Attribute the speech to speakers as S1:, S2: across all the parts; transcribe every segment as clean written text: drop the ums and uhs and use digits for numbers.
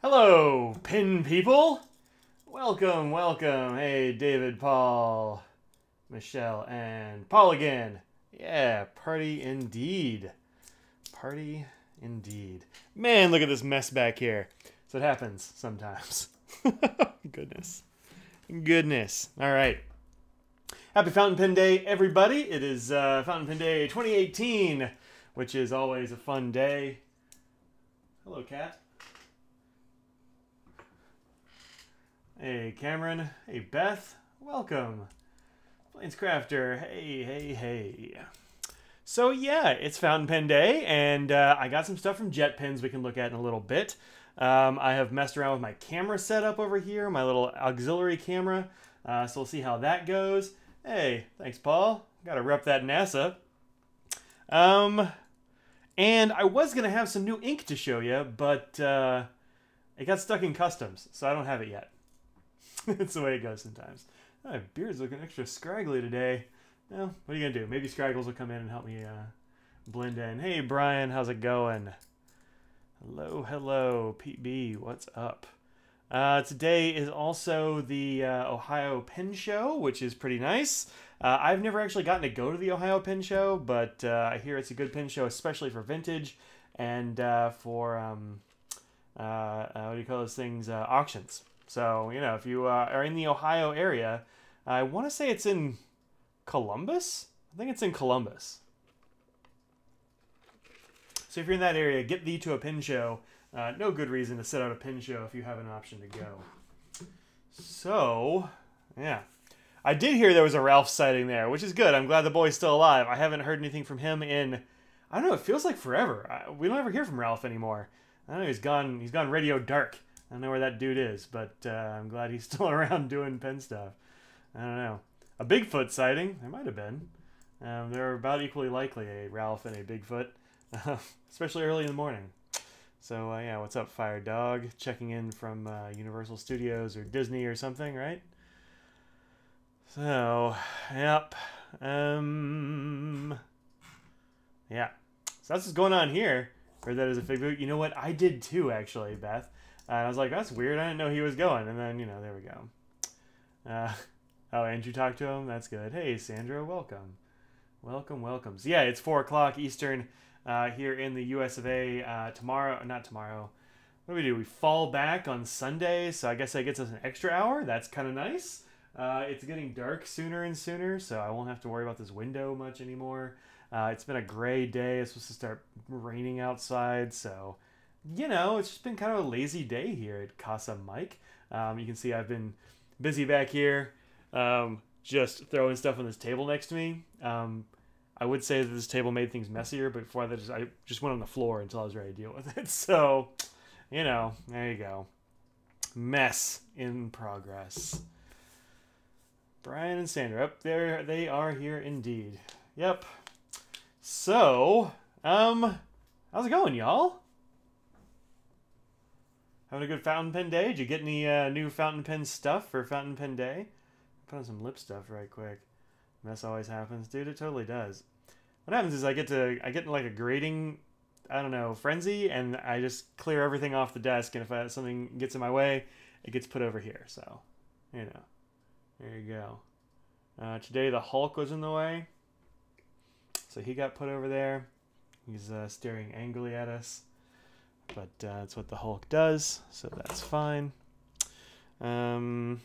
S1: Hello, pin people. Welcome, welcome. Hey, David, Paul, Michelle, and Paul again. Yeah, party indeed. Party indeed. Man, look at this mess back here. So it happens sometimes. Goodness. Goodness. All right. Happy Fountain Pen Day, everybody. It is Fountain Pen Day 2018, which is always a fun day. Hello, cat. Hey, Cameron. Hey, Beth. Welcome. Plains Crafter. Hey, hey, hey. So, yeah, it's Fountain Pen Day, and I got some stuff from Jet Pens we can look at in a little bit. I have messed around with my camera setup over here, my little auxiliary camera, so we'll see how that goes. Hey, thanks, Paul. Gotta rep that NASA. And I was gonna have some new ink to show you, but it got stuck in customs, so I don't have it yet. It's the way it goes sometimes. My beard's looking extra scraggly today. Well, what are you gonna do? Maybe Scraggles will come in and help me blend in. Hey, Brian, how's it going? Hello, hello, Pete B, what's up? Today is also the Ohio Pen Show, which is pretty nice. I've never actually gotten to go to the Ohio Pen Show, but I hear it's a good pen show, especially for vintage and for, what do you call those things, auctions. So, you know, if you are in the Ohio area, I want to say it's in Columbus? I think it's in Columbus. So if you're in that area, get thee to a pin show. No good reason to sit out a pin show if you have an option to go. So, yeah. I did hear there was a Ralph sighting there, which is good. I'm glad the boy's still alive. I haven't heard anything from him in, I don't know, it feels like forever. We don't ever hear from Ralph anymore. I don't know, he's gone radio dark. I don't know where that dude is, but I'm glad he's still around doing pen stuff. I don't know. A Bigfoot sighting? There might have been. They're about equally likely, a Ralph and a Bigfoot, especially early in the morning. So, yeah, what's up, Fire Dog? Checking in from Universal Studios or Disney or something, right? So, yep. Yeah. So that's what's going on here. Heard that as a fig boot. You know what? I did too, actually, Beth. I was like, that's weird. I didn't know he was going. And then, you know, there we go. Oh, and you talked to him? That's good. Hey, Sandra, welcome. Welcome, welcome. So, yeah, it's 4 o'clock Eastern here in the US of A. Tomorrow, not tomorrow. What do? We fall back on Sunday, so I guess that gets us an extra hour. That's kind of nice. It's getting dark sooner and sooner, so I won't have to worry about this window much anymore. It's been a gray day. It's supposed to start raining outside, so, you know, it's just been kind of a lazy day here at Casa Mike. You can see I've been busy back here, just throwing stuff on this table next to me. I would say that this table made things messier, but before that, I just went on the floor until I was ready to deal with it. So, you know, there you go. Mess in progress. Brian and Sandra, up there, they are here indeed. Yep. So, how's it going, y'all? Having a good fountain pen day? Did you get any new fountain pen stuff for fountain pen day? Put on some lip stuff right quick. Mess always happens, dude. It totally does. What happens is I get in like a grading, I don't know, frenzy, and I just clear everything off the desk. And if something gets in my way, it gets put over here. So, you know, there you go. Today the Hulk was in the way, so he got put over there. He's staring angrily at us, but that's what the Hulk does, so that's fine. Yeah.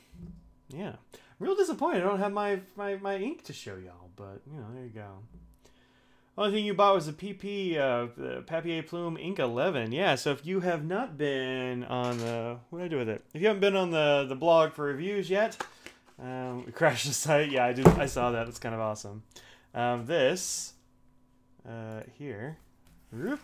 S1: Real disappointed I don't have my ink to show y'all, but, you know, there you go. Only thing you bought was the the Pappy A Plume Ink 11. Yeah, so if you have not been on the... What did I do with it? If you haven't been on the blog for reviews yet, we crashed the site. Yeah, I saw that. That's kind of awesome. This here. Whoop.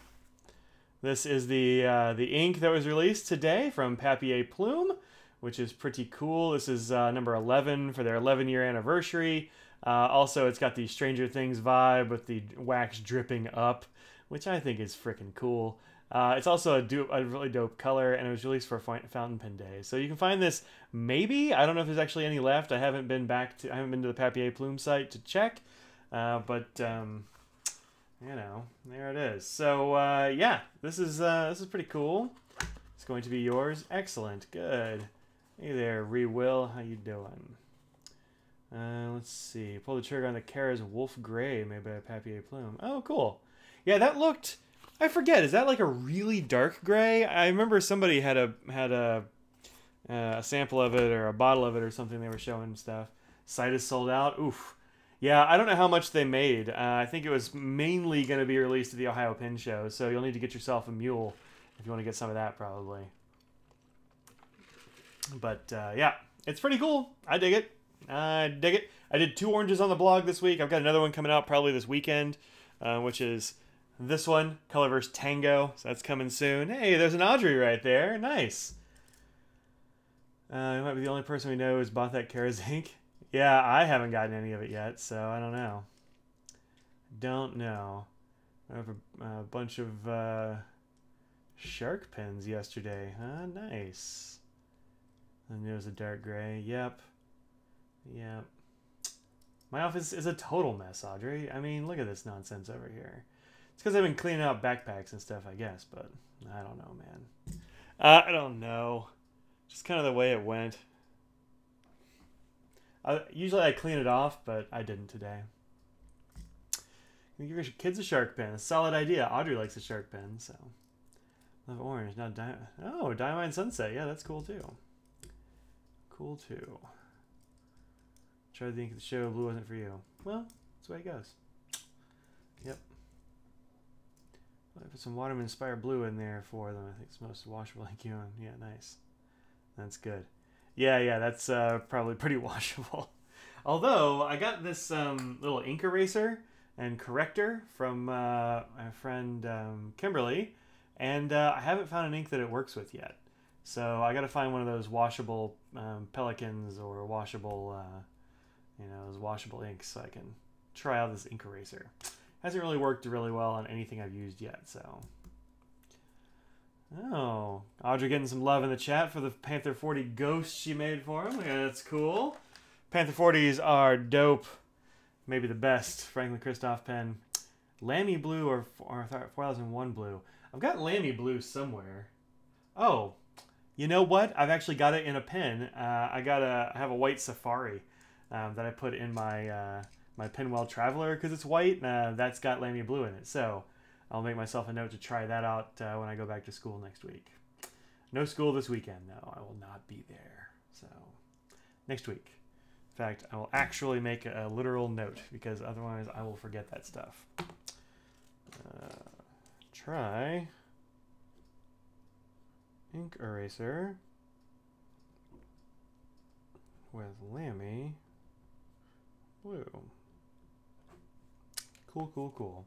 S1: This is the ink that was released today from Pappy A Plume, which is pretty cool. This is number 11 for their 11-year anniversary. Also, it's got the Stranger Things vibe with the wax dripping up, which I think is freaking cool. It's also a really dope color, and it was released for Fountain Pen Day. So you can find this maybe. I don't know if there's actually any left. I haven't been to the Pappy A Plume site to check, but you know, there it is. So yeah, this is pretty cool. It's going to be yours. Excellent. Good. Hey there, Will. How you doing? Let's see. Pull the trigger on the Kara's Wolf Gray made by Pappy A plume. Oh, cool. Yeah, that looked... I forget. Is that like a really dark gray? I remember somebody had a sample of it or a bottle of it or something. They were showing stuff. Site is sold out. Oof. Yeah, I don't know how much they made. I think it was mainly going to be released at the Ohio Pin Show, so you'll need to get yourself a mule if you want to get some of that, probably. But, yeah, it's pretty cool. I dig it. I dig it. I did 2 oranges on the blog this week. I've got another one coming out probably this weekend, which is this one, Colorverse Tango. So that's coming soon. Hey, there's an Audrey right there. Nice. You might be the only person we know who's bought that Kara's ink. Yeah, I haven't gotten any of it yet, so I don't know. Don't know. I have a bunch of shark pins yesterday. Huh? Nice. And there was a dark gray. Yep. Yep. My office is a total mess, Audrey. I mean, look at this nonsense over here. It's because I've been cleaning out backpacks and stuff, I guess, but I don't know, man. I don't know. Just kind of the way it went. Usually I clean it off, but I didn't today. You give your kids a shark pen. A solid idea. Audrey likes a shark pen, so. Love orange, not diamond. Oh, Diamond Sunset. Yeah, that's cool too. Cool too. Tried to think the show blue wasn't for you. Well, that's the way it goes. Yep. I put some Waterman Inspired Blue in there for them. I think it's most washable like you. Yeah, nice. That's good. Yeah, that's probably pretty washable. Although, I got this little ink eraser and corrector from my friend Kimberly, and I haven't found an ink that it works with yet. So I got to find one of those washable Pelicans or washable, those washable inks so I can try out this ink eraser. Hasn't really worked really well on anything I've used yet, so... Oh, Audrey getting some love in the chat for the Panther 40 ghost she made for him. Yeah, that's cool. Panther 40s are dope. Maybe the best. Franklin Christoph pen. Lamy blue or 4001 blue. I've got Lamy blue somewhere. Oh, you know what? I've actually got it in a pen. I have a white Safari that I put in my my Pinwell Traveler because it's white. That's got Lamy blue in it. So I'll make myself a note to try that out when I go back to school next week. No school this weekend, though. I will not be there. So, next week. In fact, I will actually make a literal note because otherwise I will forget that stuff. Try ink eraser with Lamy blue. Cool.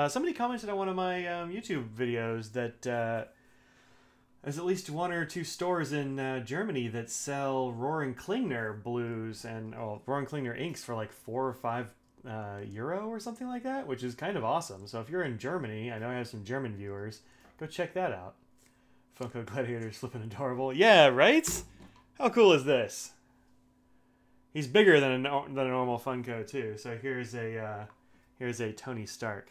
S1: Somebody commented on one of my YouTube videos that there's at least 1 or 2 stores in Germany that sell Roaring Klingner blues and Roaring Klingner inks for like 4 or 5 euro or something like that, which is kind of awesome. So if you're in Germany, I know I have some German viewers, go check that out. Funko Gladiator flipping adorable. Yeah, right? How cool is this? He's bigger than a normal Funko too. So here's a Tony Stark.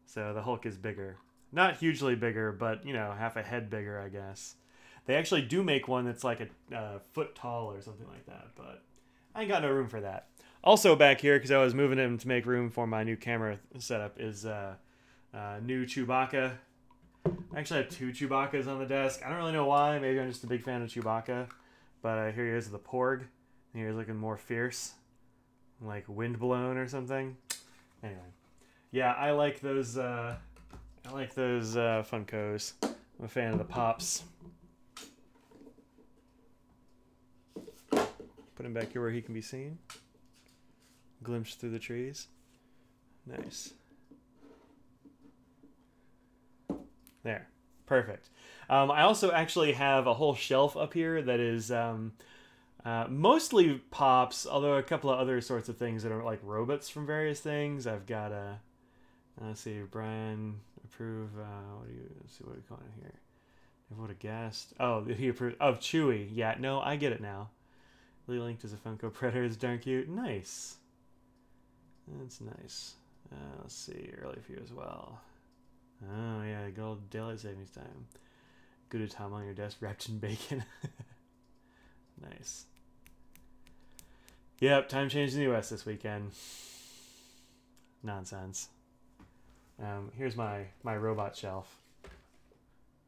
S1: So the Hulk is bigger. Not hugely bigger, but, half a head bigger, I guess. They actually do make one that's like a foot tall or something like that, but I ain't got no room for that. Also back here, because I was moving him to make room for my new camera setup, is new Chewbacca. I actually have 2 Chewbaccas on the desk. I don't really know why. Maybe I'm just a big fan of Chewbacca. But here he is with the Porg. And he's looking more fierce. Like windblown or something. Anyway. Yeah, I like those Funkos. I'm a fan of the Pops. Put him back here where he can be seen. Glimpse through the trees. Nice. There. Perfect. I also actually have a whole shelf up here that is mostly Pops, although a couple of other sorts of things that are like robots from various things. I've got let's see, Brian approve. Let's see what we call it here. What a guest. Oh, he approved of Chewy. Yeah, no, I get it now. Lee linked as a Funko Predator is darn cute. Nice. That's nice. Let's see, early view as well. Oh, yeah, good old daylight savings time. Good time on your desk wrapped in bacon. Nice. Yep, time changed in the US this weekend. Nonsense. Here's my robot shelf.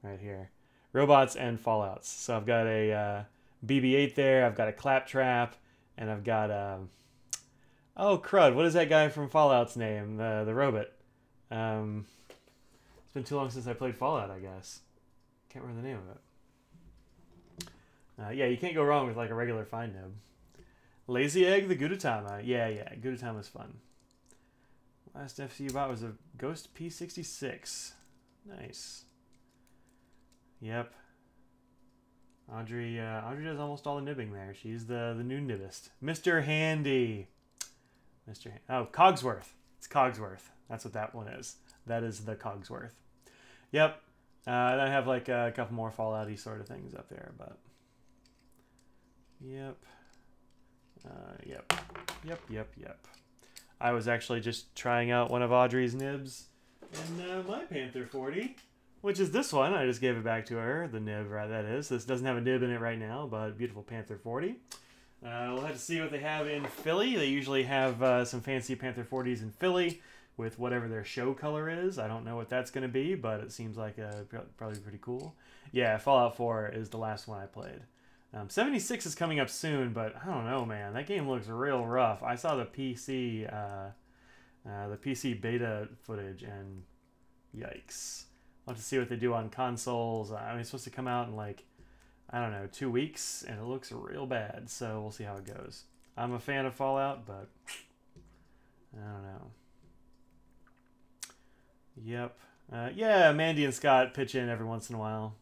S1: Right here. Robots and Fallouts. So I've got a BB-8 there, I've got a Claptrap, and I've got oh crud, what is that guy from Fallout's name? The robot. It's been too long since I played Fallout, I guess. Can't remember the name of it. Yeah, you can't go wrong with like a regular find nib. Lazy Egg, the Gudetama. Yeah, Gudetama's fun. Last FC you bought was a Ghost P66. Nice. Yep. Audrey does almost all the nibbing there. She's the new nibbist. Mr. Handy. Oh, Cogsworth. It's Cogsworth. That's what that one is. That is the Cogsworth. Yep. And I have like a couple more Fallout-y sort of things up there, but yep. Yep. I was actually just trying out one of Audrey's nibs in my Panther 40, which is this one. I just gave it back to her, the nib, right, that is. This doesn't have a nib in it right now, but beautiful Panther 40. We'll have to see what they have in Philly. They usually have some fancy Panther 40s in Philly with whatever their show color is. I don't know what that's going to be, but it seems like probably pretty cool. Yeah, Fallout 4 is the last one I played. 76 is coming up soon, but I don't know, man. That game looks real rough. I saw the PC beta footage, and yikes. I'll have to see what they do on consoles. I mean, it's supposed to come out in like, I don't know, 2 weeks, and it looks real bad. So we'll see how it goes. I'm a fan of Fallout, but I don't know. Yep. Yeah, Mandy and Scott pitch in every once in a while.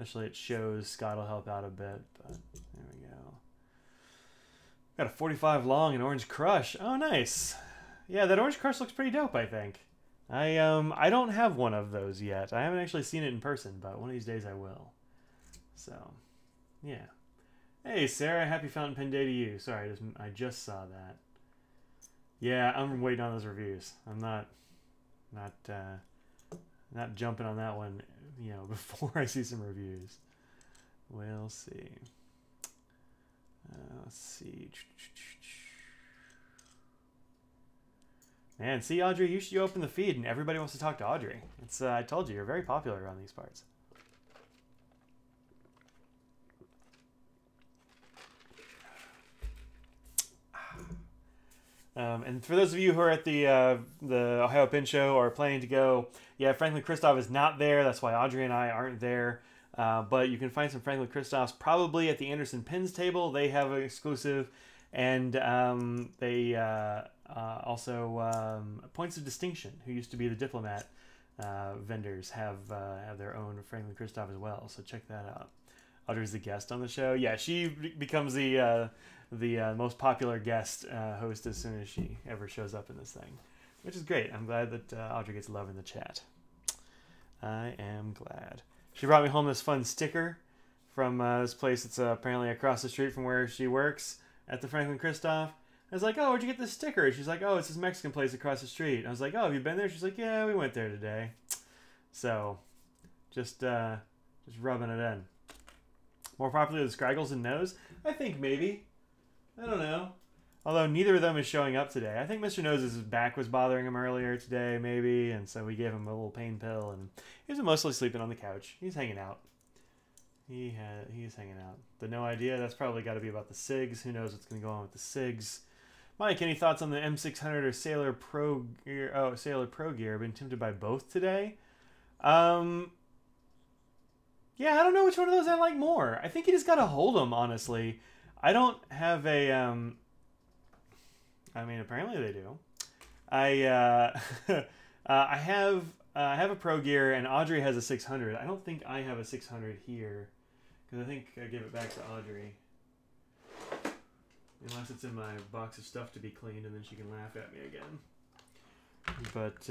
S1: Especially at shows, Scott will help out a bit, but there we go. Got a 45 long and Orange Crush. Oh, nice. Yeah, that Orange Crush looks pretty dope, I think. I don't have one of those yet. I haven't actually seen it in person, but one of these days I will. So, yeah. Hey, Sarah, happy Fountain Pen Day to you. Sorry, I just saw that. Yeah, I'm waiting on those reviews. I'm not jumping on that one, you know, before I see some reviews. We'll see. Let's see. Man, see, Audrey, you open the feed and everybody wants to talk to Audrey. It's I told you, you're very popular around these parts. And for those of you who are at the Ohio Pin Show or planning to go, yeah, Franklin Christoph is not there. That's why Audrey and I aren't there. But you can find some Franklin Christophs probably at the Anderson Pins table. They have an exclusive. And they also, Points of Distinction, who used to be the Diplomat vendors, have their own Franklin Christoph as well. So check that out. Audrey's the guest on the show. Yeah, she becomes the most popular guest host as soon as she ever shows up in this thing, which is great. I'm glad that Audrey gets love in the chat. I am glad. She brought me home this fun sticker from this place that's apparently across the street from where she works at the Franklin Christoph. I was like, oh, where'd you get this sticker? And she's like, oh, it's this Mexican place across the street. And I was like, oh, have you been there? She's like, yeah, we went there today. So, just rubbing it in. More popular than Scraggles and Nose? I think maybe. I don't know. Although neither of them is showing up today. I think Mr. Nose's back was bothering him earlier today, maybe, and so we gave him a little pain pill, and he was mostly sleeping on the couch. He's hanging out. He's hanging out. The no idea, that's probably got to be about the SIGs. Who knows what's going to go on with the SIGs. Mike, any thoughts on the M600 or Sailor Pro Gear? Oh, Sailor Pro Gear. I've been tempted by both today. Yeah, I don't know which one of those I like more. I think you just got to hold them, honestly. I don't have a... I mean, apparently they do. I have a Pro Gear, and Audrey has a 600. I don't think I have a 600 here, because I think I gave it back to Audrey. Unless it's in my box of stuff to be cleaned, and then she can laugh at me again. But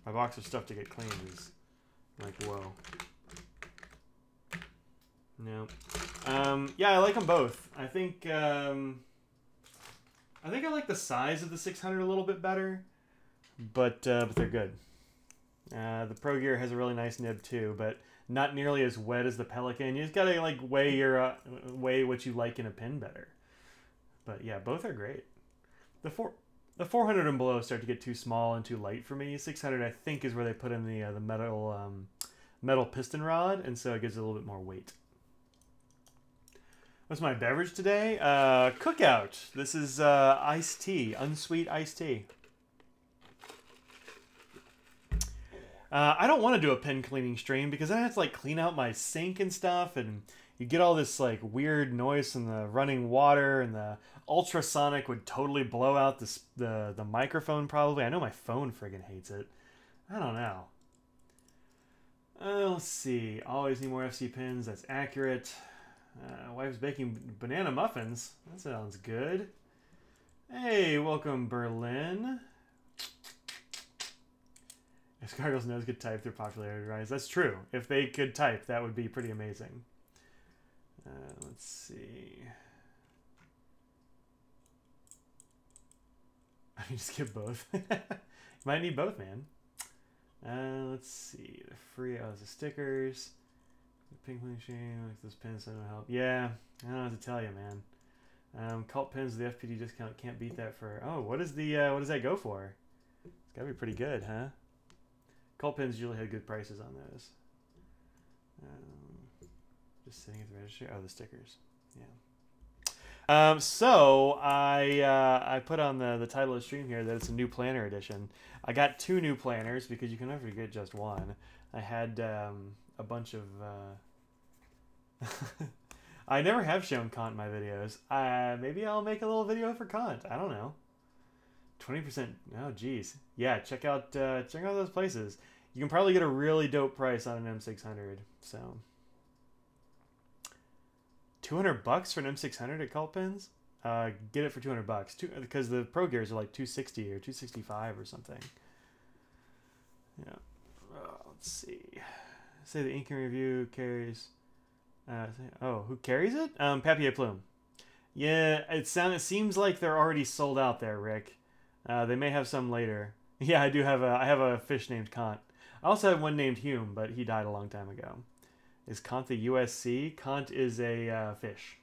S1: my box of stuff to get cleaned is like, whoa. No. Yeah, I like them both. I think I like the size of the 600 a little bit better, but they're good. The Pro Gear has a really nice nib too, but not nearly as wet as the Pelican. You just gotta like weigh what you like in a pin better. But yeah, both are great. The 400 and below start to get too small and too light for me. 600 I think is where they put in the metal piston rod, and so it gives it a little bit more weight. What's my beverage today? Cookout. This is iced tea, unsweet iced tea. I don't want to do a pen cleaning stream because I have to like clean out my sink and stuff, and you get all this like weird noise from the running water, and the ultrasonic would totally blow out the microphone probably. I know my phone friggin' hates it. I don't know. Let's see. Always need more FC pins. That's accurate. Wife's baking banana muffins. That sounds good. Hey, welcome Berlin. If Gargoyle's nose could type, their popularity would rise. That's true. If they could type, that would be pretty amazing. Let's see. I can just get both. You might need both, man. Let's see. The free, the stickers. The pink machine, like those pins don't help. Yeah, I don't know what to tell you, man. Cult pins, the FPD discount can't beat that for. Oh, what does that go for? It's gotta be pretty good, huh? Cult pins usually had good prices on those. Just sitting at the register. Oh, the stickers. Yeah. So I put on the title of the stream here that it's a new planner edition. I got 2 new planners because you can never get just one. I had a bunch of. I never have shown Kant in my videos. Maybe I'll make a little video for Kant. I don't know. 20%. Oh, geez. Yeah, check out those places. You can probably get a really dope price on an M600. So, $200 for an M600 at Cult Pins. Get it for $200 because the Pro Gears are like $260 or $265 or something. Yeah. Let's see. Say the inking review carries. Who carries it? Pappy A plume. Yeah, it seems like they're already sold out there, Rick. They may have some later. Yeah, I do have I have a fish named Kant. I also have one named Hume, but he died a long time ago. Is Kant the USC? Kant is a fish.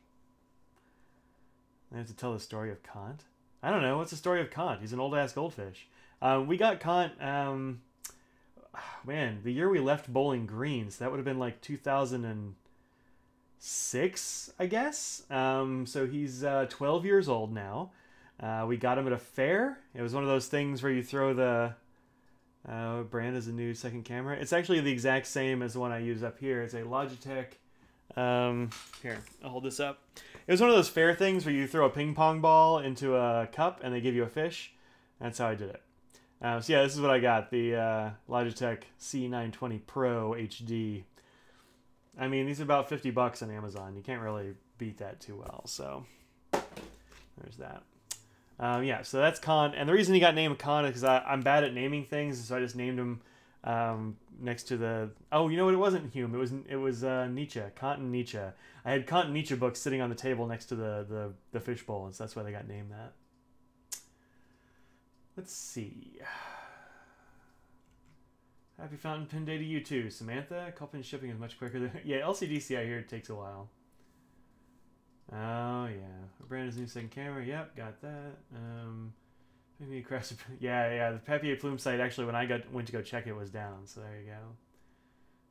S1: I have to tell the story of Kant. I don't know. What's the story of Kant? He's an old-ass goldfish. We got Kant, man, the year we left Bowling Green, so that would have been like 2006, I guess. So he's 12 years old now. We got him at a fair. It was one of those things where you throw the brand as a new second camera. It's actually the exact same as the one I use up here. It's a Logitech. Here, I'll hold this up. It was one of those fair things where you throw a ping pong ball into a cup and they give you a fish. That's how I did it. So yeah, this is what I got. The Logitech C920 Pro HD. I mean, these are about $50 on Amazon. You can't really beat that too well. So there's that. Yeah, so that's Kant, and the reason he got named Kant is because I'm bad at naming things, so I just named him next to the. Oh, you know what? It wasn't Hume. It was Nietzsche, Kant and Nietzsche. I had Kant and Nietzsche books sitting on the table next to the fishbowl, and so that's why they got named that. Let's see. Happy Fountain Pen Day to you too, Samantha. Call pin shipping is much quicker than yeah. LCDC I hear it takes a while. Oh yeah, Brandon's new second camera. Yep, got that. Yeah. The Pappy A plume site actually, when I went to go check it, was down. So there you go.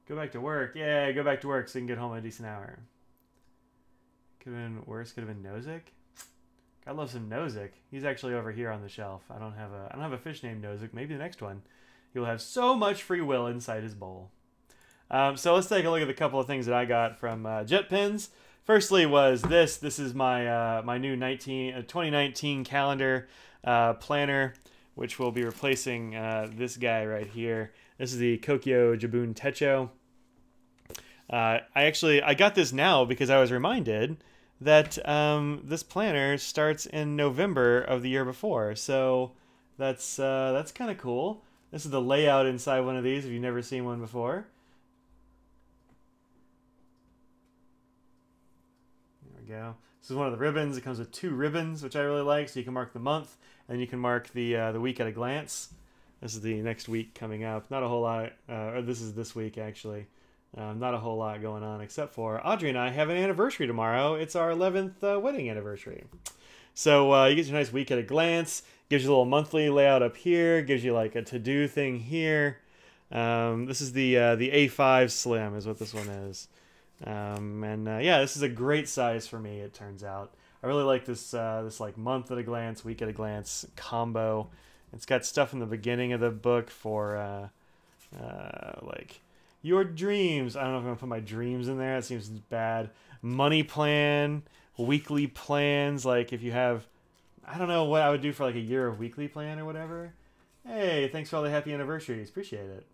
S1: Go back to work. Yeah, go back to work so you can get home in a decent hour. Could have been worse. Could have been Nozick. God love some Nozick. He's actually over here on the shelf. I don't have a fish named Nozick. Maybe the next one. He'll have so much free will inside his bowl. So let's take a look at a couple of things that I got from Jet Pins. Firstly was this. This is my my new 2019 calendar planner, which will be replacing this guy right here. This is the Kokyo Jabun Techo. I got this now because I was reminded that this planner starts in November of the year before. So that's kind of cool. This is the layout inside one of these if you've never seen one before. There we go. This is one of the ribbons. It comes with 2 ribbons, which I really like. So you can mark the month, and you can mark the week at a glance. This is the next week coming up. Not a whole lot, or this is this week actually. Not a whole lot going on except for Audrey and I have an anniversary tomorrow. It's our 11th wedding anniversary. So you get your nice week at a glance. Gives you a little monthly layout up here. Gives you like a to-do thing here. This is the A5 Slim is what this one is. Yeah, this is a great size for me, it turns out. I really like this this like month at a glance, week at a glance combo. It's got stuff in the beginning of the book for like your dreams. I don't know if I'm gonna put my dreams in there. That seems bad. Money plan, weekly plans. Like if you have, I don't know what I would do for like a year of weekly plan or whatever. Hey, thanks for all the happy anniversaries. Appreciate it.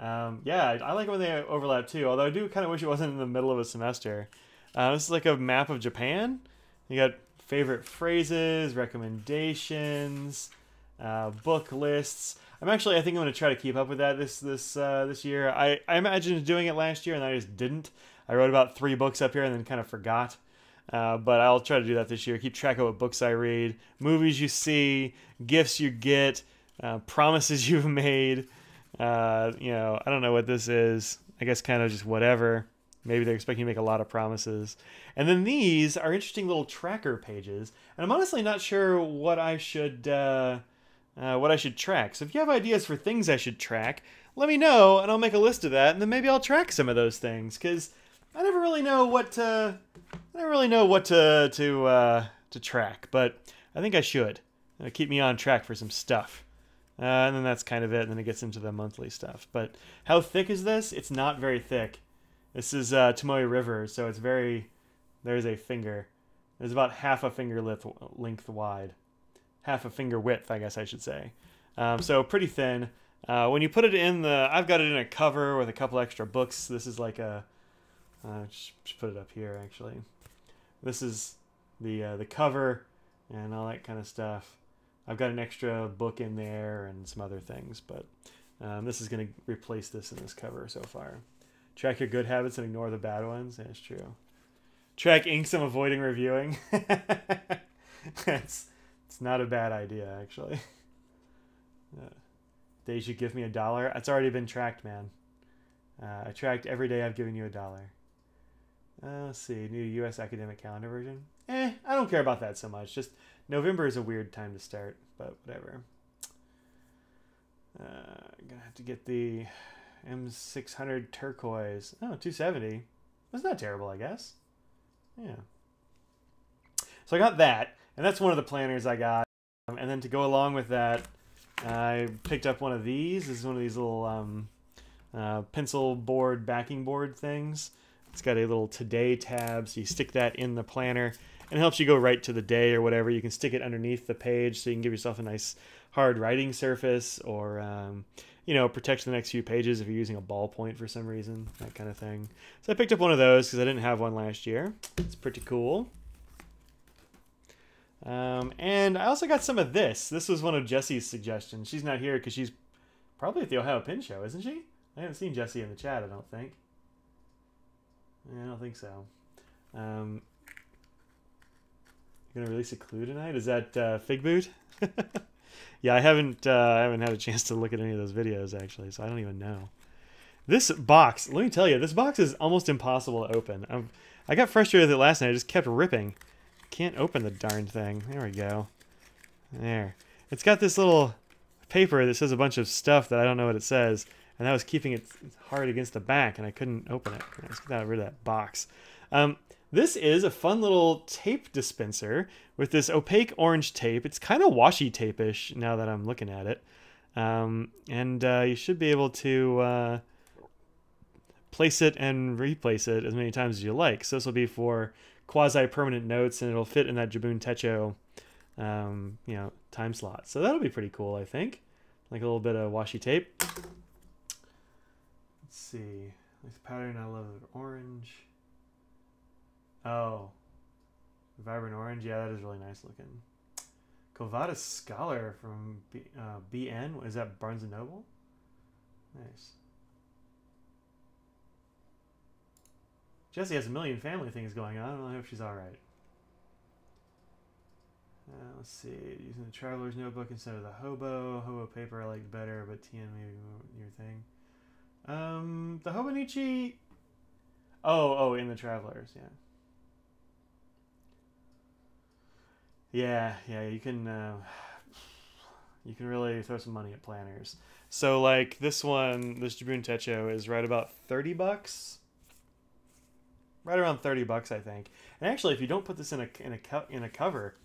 S1: Yeah, I like it when they overlap too. Although I do kind of wish it wasn't in the middle of a semester. This is like a map of Japan. You got favorite phrases, recommendations, book lists. I think I'm going to try to keep up with that this year. I imagined doing it last year and I just didn't. I wrote about 3 books up here and then kind of forgot. But I'll try to do that this year. Keep track of what books I read, movies you see, gifts you get, promises you've made. I don't know what this is. I guess kind of just whatever. Maybe they're expecting you to make a lot of promises. And then these are interesting little tracker pages. And I'm honestly not sure what I should track. So if you have ideas for things I should track, let me know and I'll make a list of that. And then maybe I'll track some of those things because I never really know what to track. But I think I should. Keep me on track for some stuff. And then that's kind of it. And then it gets into the monthly stuff. But how thick is this? It's not very thick. This is Tomoe River, so it's very... There's a finger. There's about half a finger length wide. Half a finger width, I guess I should say. So pretty thin. When you put it in the... I've got it in a cover with a couple extra books. This is like a... just put it up here, actually. This is the cover and all that kind of stuff. I've got an extra book in there and some other things, but this is going to replace this in this cover so far. Track your good habits and ignore the bad ones. That's true. Track inks I'm avoiding reviewing. It's not a bad idea, actually. Days you give me $1. That's already been tracked, man. I tracked every day I've given you $1. Let's see. New U.S. academic calendar version. I don't care about that so much. Just November is a weird time to start, but whatever. I'm going to have to get the M600 turquoise. Oh, 270. That's not terrible, I guess. Yeah. So I got that, and that's one of the planners I got. And then to go along with that, I picked up one of these. This is one of these little pencil board, backing board things. It's got a little today tab, so you stick that in the planner, and it helps you go right to the day or whatever. You can stick it underneath the page so you can give yourself a nice hard writing surface, or protect the next few pages if you're using a ballpoint for some reason, that kind of thing. So I picked up one of those because I didn't have one last year. It's pretty cool. And I also got some of this. This was one of Jessie's suggestions. She's not here because she's probably at the Ohio Pin Show, isn't she? I haven't seen Jessie in the chat, I don't think. I don't think so. You're gonna release a clue tonight? Is that Fig Boot? Yeah, I haven't had a chance to look at any of those videos actually, so I don't even know. This box, let me tell you, this box is almost impossible to open. I got frustrated with it last night. I just kept ripping. Can't open the darn thing. There we go. There. It's got this little paper that says a bunch of stuff that I don't know what it says, and that was keeping it hard against the back, and I couldn't open it. Let's get rid of that box. This is a fun little tape dispenser with this opaque orange tape. It's kind of washi tape-ish now that I'm looking at it. You should be able to place it and replace it as many times as you like. So this will be for quasi-permanent notes, and it'll fit in that Jabun Techo time slot. So that'll be pretty cool, I think. Like a little bit of washi tape. Let's see. This pattern, I love it. Orange. Oh. Vibrant orange. Yeah, that is really nice looking. Covada Scholar from BN. Is that Barnes & Noble? Nice. Jessie has a million family things going on. I hope she's alright. Let's see. Using the traveler's notebook instead of the hobo. Hobo paper I like better, but TN maybe your thing. The Hobonichi. Oh, in the travelers, yeah. Yeah. You can really throw some money at planners. So like this one, this Jibun Techo is right about $30. Right around $30, I think. And actually, if you don't put this in a cover,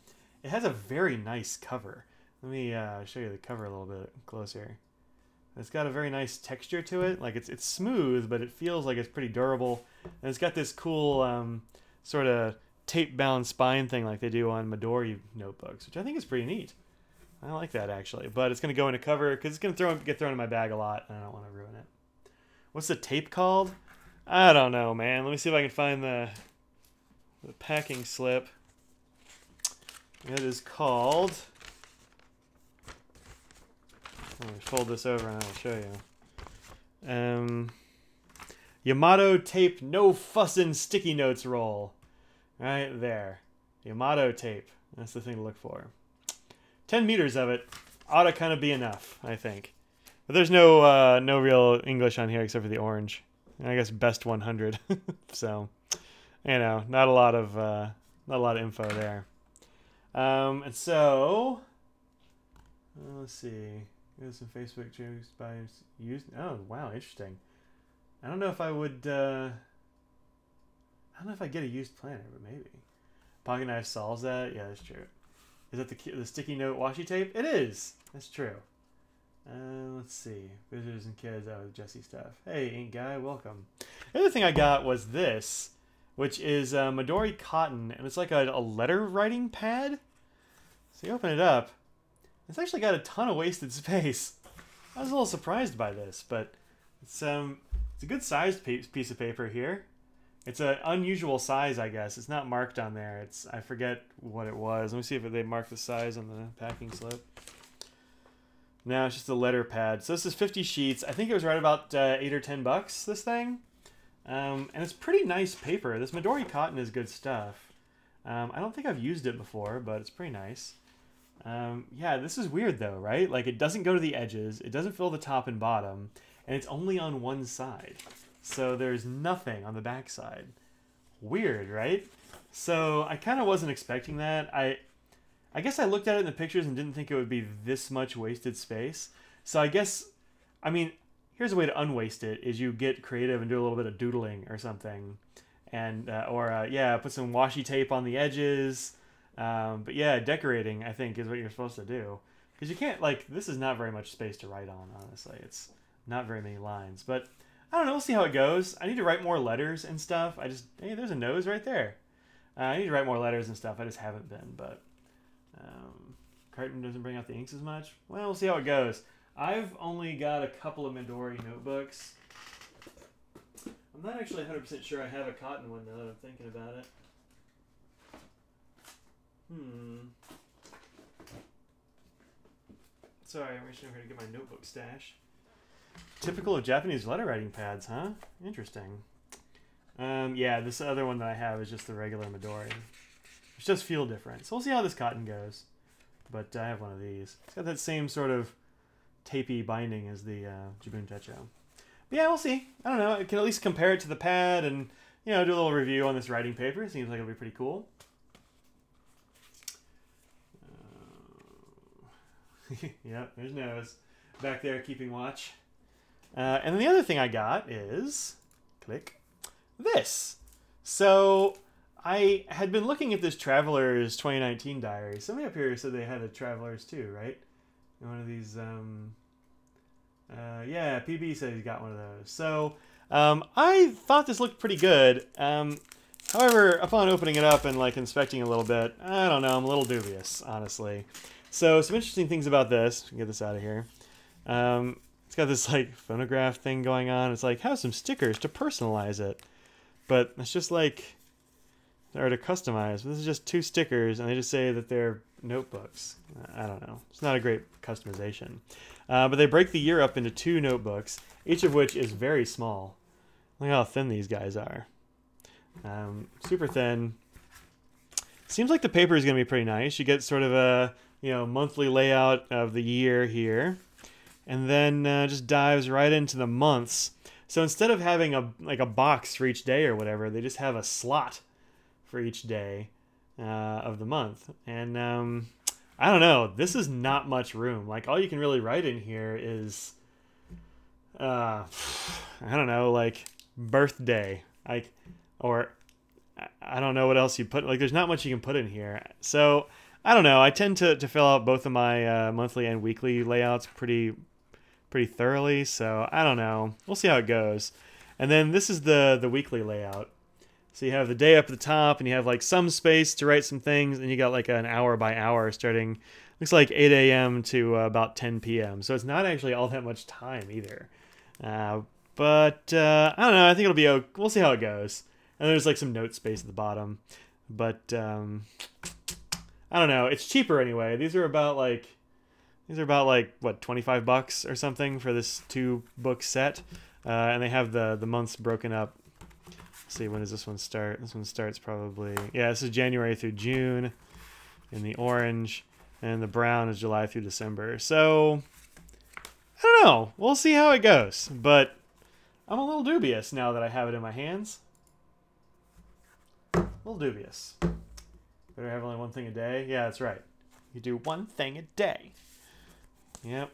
S1: it has a very nice cover. Let me show you the cover a little bit closer. It's got a very nice texture to it. Like it's smooth, but it feels like it's pretty durable. And it's got this cool sort of tape-bound spine thing like they do on Midori notebooks, which I think is pretty neat. I like that actually. But it's going to go in a cover because it's going to get thrown in my bag a lot, and I don't want to ruin it. What's the tape called? I don't know, man. Let me see if I can find the packing slip. It is called... Let me fold this over and I'll show you. Yamato tape no fussin' sticky notes roll. Right there. Yamato tape. That's the thing to look for. 10 meters of it ought to kind of be enough, I think. But there's no real English on here except for the orange. I guess best 100. So, you know, not a lot of info there. And so, let's see. There's some Facebook jokes by used. Oh wow, interesting. I don't know if I would. I don't know if I get a used planner, but maybe. Pocket knife solves that. Yeah, that's true. Is that the sticky note washi tape? It is. That's true. Let's see. Visitors and kids. Oh, Jesse stuff. Hey, Ink Guy, welcome. The other thing I got was this, which is Midori cotton, and it's like a letter writing pad. So you open it up. It's actually got a ton of wasted space. I was a little surprised by this, but it's a good sized piece of paper here. It's an unusual size, I guess. It's not marked on there. I forget what it was. Let me see if they marked the size on the packing slip. No, it's just a letter pad. So this is 50 sheets. I think it was right about $8 or $10, this thing. And it's pretty nice paper. This Midori cotton is good stuff. I don't think I've used it before, but it's pretty nice. Yeah, this is weird though, right? Like it doesn't go to the edges, it doesn't fill the top and bottom, and it's only on one side. So there's nothing on the back side. Weird, right? So I kind of wasn't expecting that. I guess I looked at it in the pictures and didn't think it would be this much wasted space. So I guess, I mean, here's a way to unwaste it, is you get creative and do a little bit of doodling or something. And, yeah, put some washi tape on the edges. But yeah, decorating, I think, is what you're supposed to do. Because you can't, like, this is not very much space to write on, honestly. It's not very many lines. But, I don't know, we'll see how it goes. I need to write more letters and stuff. Hey, there's a nose right there. I need to write more letters and stuff. I just haven't been, but... Carton doesn't bring out the inks as much. Well, we'll see how it goes. I've only got a couple of Midori notebooks. I'm not actually 100% sure I have a cotton one now that I'm thinking about it. Sorry, I'm reaching over here to get my notebook stash. Typical of Japanese letter writing pads, huh? Interesting. Yeah, this other one that I have is just the regular Midori, which does feel different. So we'll see how this cotton goes. But I have one of these. It's got that same sort of tapey binding as the Jibun Techo. But yeah, we'll see. I don't know. I can at least compare it to the pad and, you know, do a little review on this writing paper. It seems like it'll be pretty cool. Yep, there's nose back there keeping watch. And then the other thing I got is, click, this. So I had been looking at this Traveler's 2019 diary. Somebody up here said they had a Traveler's too, right? One of these, yeah, PB said he's got one of those. So I thought this looked pretty good. However, upon opening it up and like inspecting a little bit, I don't know, I'm a little dubious, honestly. So some interesting things about this. Get this out of here. It's got this like phonograph thing going on. It's like, have some stickers to personalize it. But it's just like, or to customize. This is just 2 stickers, and they just say that they're notebooks. I don't know. It's not a great customization. But they break the year up into 2 notebooks, each of which is very small. Look how thin these guys are. Super thin. Seems like the paper is going to be pretty nice. You get sort of a, you know, monthly layout of the year here, and then just dives right into the months. So instead of having a box for each day or whatever, they just have a slot for each day of the month. And I don't know. This is not much room. Like, all you can really write in here is, I don't know, like birthday, like, or I don't know what else you put. Like, there's not much you can put in here. So I don't know. I tend to fill out both of my monthly and weekly layouts pretty thoroughly. So I don't know. We'll see how it goes. And then this is the weekly layout. So you have the day up at the top, and you have like some space to write some things, and you got like an hour by hour starting, looks like 8 a.m. to about 10 p.m. So it's not actually all that much time either. But I don't know. I think it'll be. We'll see how it goes. And there's like some note space at the bottom. But I don't know. It's cheaper anyway. These are about like what, $25 or something for this 2-book set. And they have the months broken up. Let's see, when does this one start? This one starts probably, yeah, this is January through June in the orange, and the brown is July through December. So I don't know. We'll see how it goes. But I'm a little dubious now that I have it in my hands. A little dubious. Better have only one thing a day. Yeah, that's right. You do one thing a day. Yep.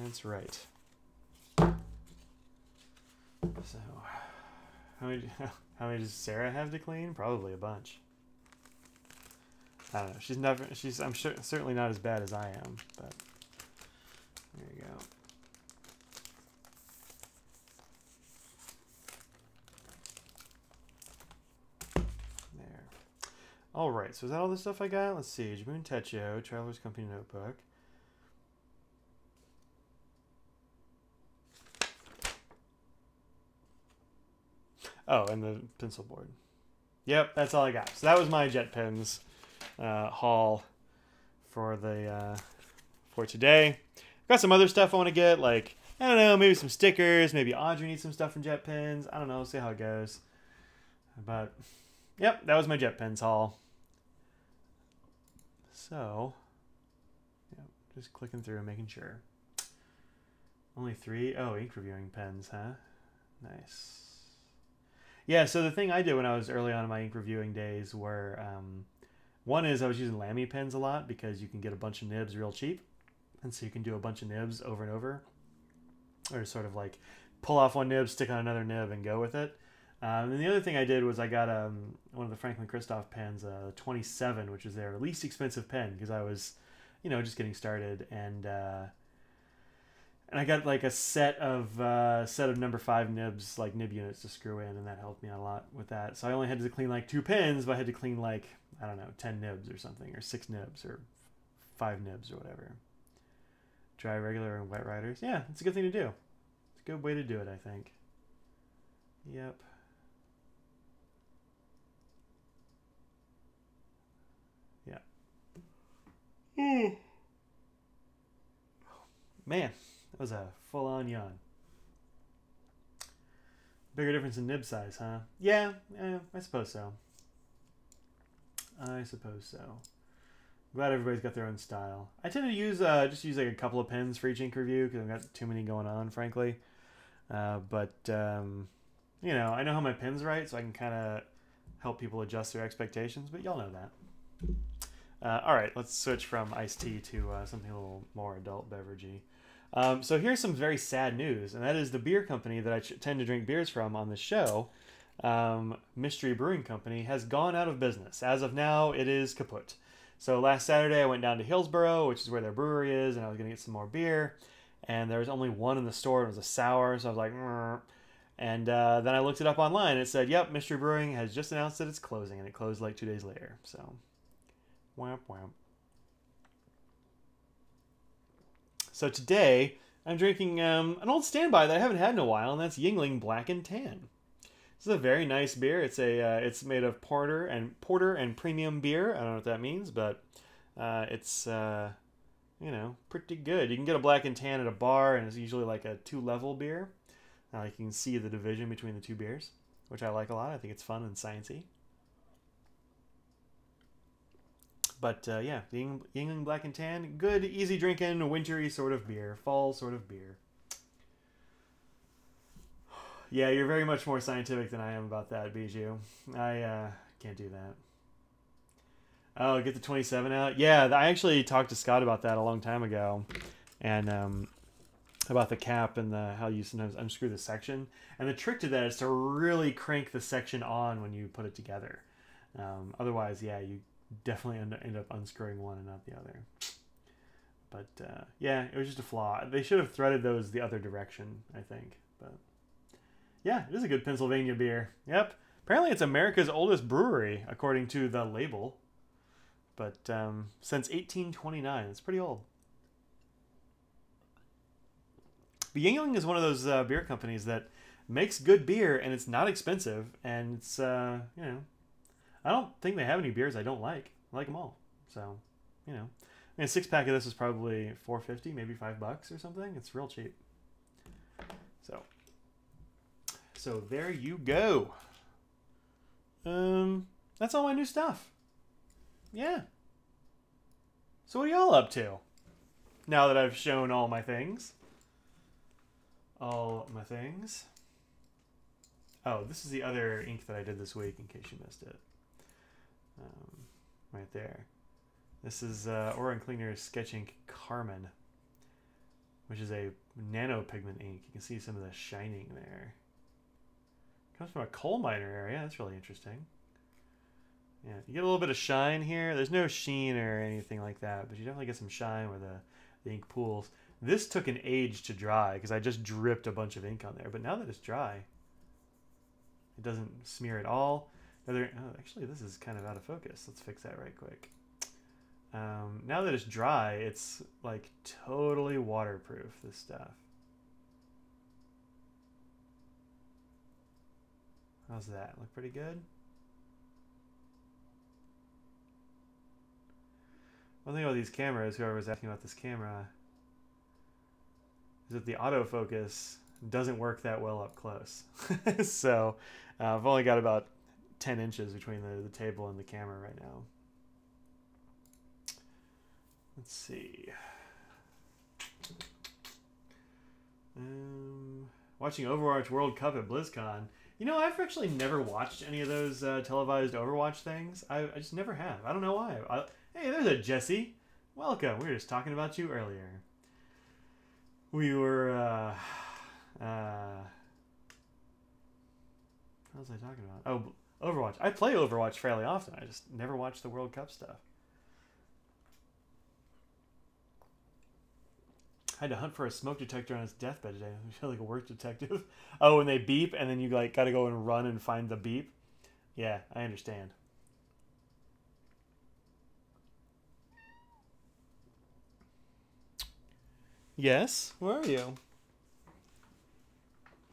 S1: That's right. So, how many does Sarah have to clean? Probably a bunch. I don't know. I'm sure, certainly not as bad as I am, but there you go. There. All right. So is that all the stuff I got? Let's see. Jabun Techo, Traveler's Company Notebook. Oh, and the pencil board. Yep, that's all I got. So that was my jet pens haul for for today. Got some other stuff I want to get, like, I don't know, maybe some stickers. Maybe Audrey needs some stuff from jet pens. I don't know. See how it goes. But yep, that was my jet pens haul. So, yeah, just clicking through and making sure. Only 3. Oh, ink reviewing pens, huh? Nice. Yeah, so the thing I did when I was early on in my ink reviewing days were, one is I was using Lamy pens a lot because you can get a bunch of nibs real cheap. And so you can do a bunch of nibs over and over. Or sort of like pull off one nib, stick on another nib, and go with it. And the other thing I did was I got one of the Franklin Christoph pens, 27, which is their least expensive pen because I was, you know, just getting started. And I got like a set of number 5 nibs, like nib units to screw in, and that helped me out a lot with that. So I only had to clean like 2 pens, but I had to clean like, I don't know, 10 nibs or something, or 6 nibs, or 5 nibs, or whatever. Dry, regular, and wet riders. Yeah, it's a good thing to do. It's a good way to do it, I think. Yep. Yeah. Man. That was a full-on yawn. Bigger difference in nib size, huh? Yeah, I suppose so. I suppose so. Glad everybody's got their own style. I tend to use just use like a couple of pens for each ink review because I've got too many going on, frankly. But you know, I know how my pens write, so I can kind of help people adjust their expectations. But y'all know that. All right, let's switch from iced tea to something a little more adult beveragey. So here's some very sad news, and that is the beer company that I tend to drink beers from on this show, Mystery Brewing Company, has gone out of business. As of now, it is kaput. So last Saturday, I went down to Hillsboro, which is where their brewery is, and I was going to get some more beer, and there was only one in the store, and it was a sour, so I was like, "Mrr." And then I looked it up online, and it said, yep, Mystery Brewing has just announced that it's closing, and it closed like 2 days later, so whamp whamp. So today, I'm drinking an old standby that I haven't had in a while, and that's Yingling Black and Tan. This is a very nice beer. It's made of porter and premium beer. I don't know what that means, but it's you know, pretty good. You can get a Black and Tan at a bar, and it's usually like a 2-level beer. You can see the division between the 2 beers, which I like a lot. I think it's fun and sciencey. But yeah, the Yingling Black and Tan, good, easy drinking, wintry sort of beer, fall sort of beer. Yeah, you're very much more scientific than I am about that, Bijou. I can't do that. Oh, get the 27 out? Yeah, I actually talked to Scott about that a long time ago. And about the cap and how you sometimes unscrew the section. And the trick to that is to really crank the section on when you put it together. Otherwise, yeah, you definitely end up unscrewing one and not the other. But yeah, it was just a flaw. They should have threaded those the other direction, I think. But yeah, it is a good Pennsylvania beer. Yep. Apparently it's America's oldest brewery, according to the label. But since 1829, it's pretty old. But Yuengling is one of those beer companies that makes good beer, and it's not expensive, and it's, you know, I don't think they have any beers I don't like. I like them all. So, you know, I mean, a 6-pack of this is probably $4.50, maybe $5 or something. It's real cheap. So there you go. That's all my new stuff. Yeah. So what are y'all up to? Now that I've shown all my things. All my things. Oh, this is the other ink that I did this week, in case you missed it. Right there. This is Oran Cleaner's Sketch Ink Carmen, which is a nano pigment ink. You can see some of the shining there. Comes from a coal miner area. That's really interesting. Yeah, you get a little bit of shine here. There's no sheen or anything like that, but you definitely get some shine where the ink pools. This took an age to dry because I just dripped a bunch of ink on there. But now that it's dry, it doesn't smear at all. Oh, actually, this is kind of out of focus. Let's fix that right quick. Now that it's dry, it's like totally waterproof, this stuff. How's that? Look pretty good? One thing about these cameras, whoever was asking about this camera, is that the autofocus doesn't work that well up close. So I've only got about 10 inches between the table and the camera right now. Let's see. Watching Overwatch World Cup at BlizzCon. You know, I've actually never watched any of those televised Overwatch things. I just never have. I don't know why. Hey, there's a Jesse. Welcome. We were just talking about you earlier. We were, what was I talking about? Oh, Overwatch. I play Overwatch fairly often. I just never watch the World Cup stuff. I had to hunt for a smoke detector on his deathbed today. I feel like a work detective. Oh, when they beep, and then you like gotta go and run and find the beep. Yeah, I understand. Yes? Where are you?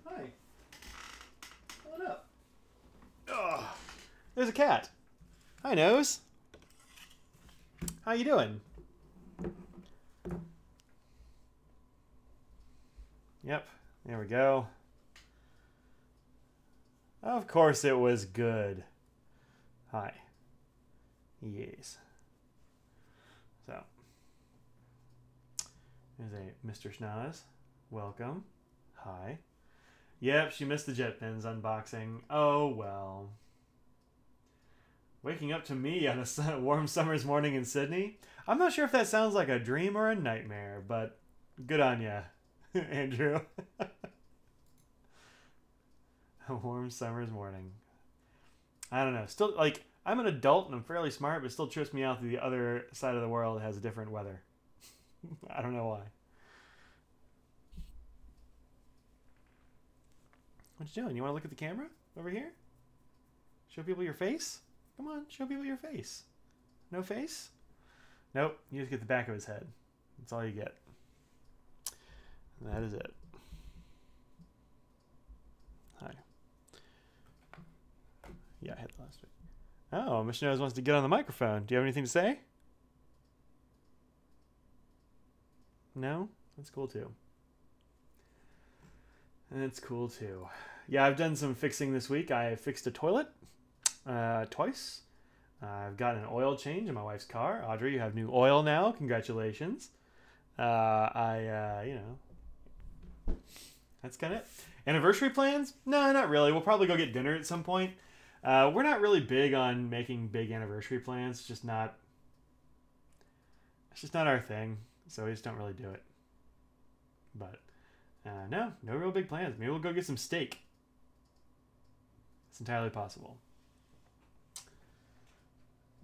S1: Hi. Come on up. Oh, there's a cat. Hi, Nose. How you doing? Yep, there we go. Of course it was good. Hi. Yes. So, there's a Mr. Schnoz. Welcome. Hi. Yep, she missed the jet pins unboxing. Oh, well. Waking up to me on a warm summer's morning in Sydney. I'm not sure if that sounds like a dream or a nightmare, but good on ya. Andrew. A warm summer's morning. I don't know. Still, like, I'm an adult and I'm fairly smart, but it still trips me out that the other side of the world has different weather. I don't know why. What you doing? You want to look at the camera over here? Show people your face? Come on, show people your face. No face? Nope. You just get the back of his head. That's all you get. And that is it. Hi. Yeah, I had the last week. Oh, Mr. Nose wants to get on the microphone. Do you have anything to say? No? That's cool too. That's cool too. Yeah, I've done some fixing this week. I fixed a toilet twice. I've gotten an oil change in my wife's car. Audrey, you have new oil now. Congratulations. You know, that's kind of it. Anniversary plans? No, not really. We'll probably go get dinner at some point. We're not really big on making big anniversary plans. It's just not our thing. So we just don't really do it. But no real big plans. Maybe we'll go get some steak. It's entirely possible.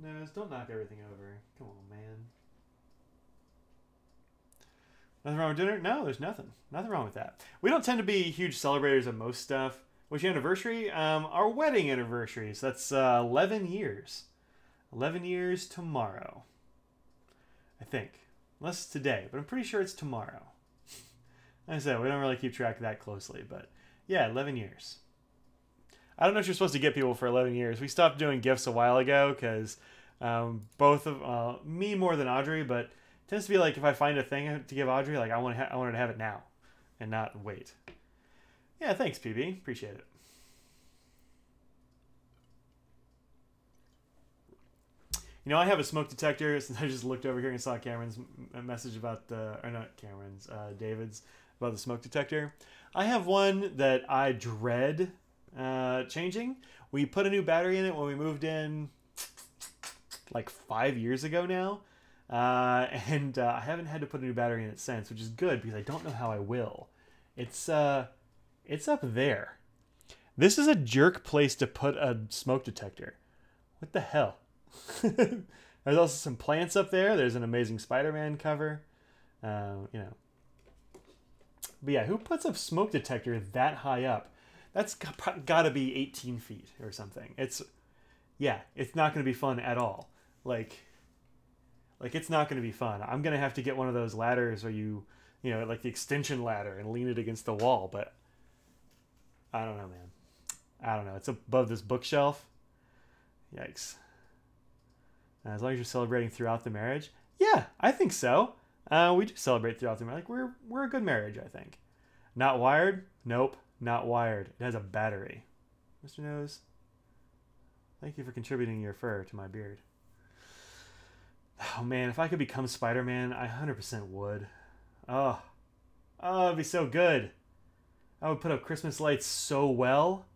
S1: No, don't knock everything over. Come on, man. Nothing wrong with dinner? No, there's nothing. Nothing wrong with that. We don't tend to be huge celebrators of most stuff. Which anniversary? Our wedding anniversary. So that's 11 years. 11 years tomorrow. I think. Unless it's today, but I'm pretty sure it's tomorrow. Like I said, we don't really keep track of that closely, but yeah, 11 years. I don't know if you're supposed to get people for 11 years. We stopped doing gifts a while ago because both of me more than Audrey, but it tends to be like if I find a thing to give Audrey, like I want her to have it now and not wait. Yeah, thanks, PB. Appreciate it. You know, I have a smoke detector. Since I just looked over here and saw Cameron's message about or not Cameron's, David's about the smoke detector. I have one that I dread changing. We put a new battery in it when we moved in like 5 years ago now. And I haven't had to put a new battery in it since, which is good because I don't know how I will. It's up there. This is a jerk place to put a smoke detector. What the hell? There's also some plants up there. There's an amazing Spiderman cover. You know. But yeah, who puts a smoke detector that high up? That's got to be 18 feet or something. It's not going to be fun at all. Like it's not going to be fun. I'm going to have to get one of those ladders where you know, like the extension ladder and lean it against the wall. But I don't know, man. I don't know. It's above this bookshelf. Yikes. As long as you're celebrating throughout the marriage. Yeah, I think so. We do celebrate throughout the marriage. Like we're a good marriage, I think. Not wired? Nope, not wired. It has a battery. Mr. Nose, thank you for contributing your fur to my beard. Oh man, if I could become Spider-Man, I 100% would. Oh, it'd be so good. I would put up Christmas lights so well.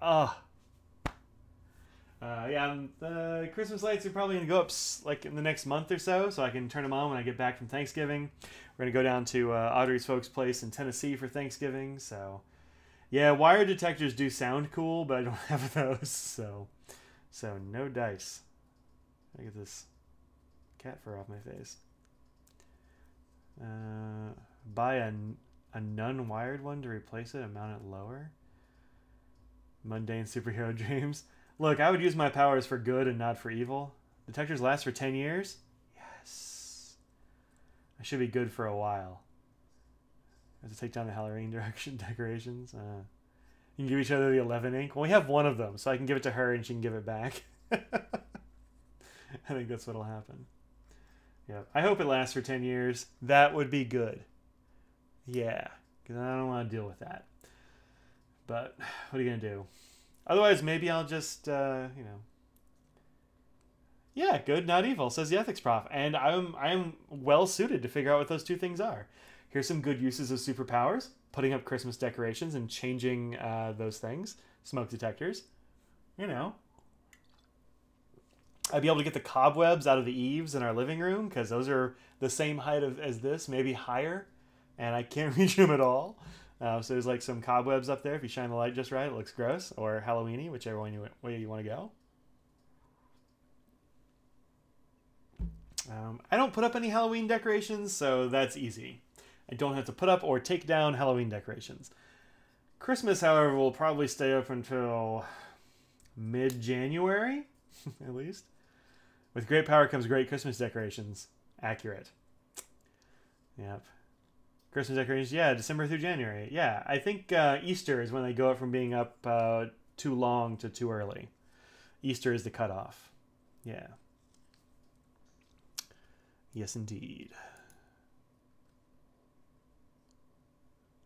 S1: Oh. Yeah, the Christmas lights are probably going to go up like in the next month or so I can turn them on when I get back from Thanksgiving. We're going to go down to Audrey's folks' place in Tennessee for Thanksgiving. So, yeah, wire detectors do sound cool, but I don't have those. So no dice. I get this cat fur off my face. Buy a non-wired one to replace it and mount it lower. Mundane superhero dreams. Look, I would use my powers for good and not for evil. Detectors last for 10 years? Yes. I should be good for a while. I have to take down the Halloween decorations. You can give each other the 11 ink. Well, we have one of them, so I can give it to her and she can give it back. I think that's what'll happen. Yeah, I hope it lasts for 10 years. That would be good. Yeah, because I don't want to deal with that. But what are you going to do? Otherwise, maybe I'll just, you know. Yeah, good, not evil, says the ethics prof. And I'm well suited to figure out what those two things are. Here's some good uses of superpowers. Putting up Christmas decorations and changing those things. Smoke detectors. You know. I'd be able to get the cobwebs out of the eaves in our living room because those are the same height as this, maybe higher. And I can't reach them at all. So there's like some cobwebs up there. If you shine the light just right, it looks gross. Or Halloween-y, whichever way you want to go. I don't put up any Halloween decorations, so that's easy. I don't have to put up or take down Halloween decorations. Christmas, however, will probably stay up until mid-January, at least. With great power comes great Christmas decorations. Accurate. Yep. Christmas decorations, yeah, December through January. Yeah, I think Easter is when they go up from being up too long to too early. Easter is the cutoff. Yeah. Yes, indeed.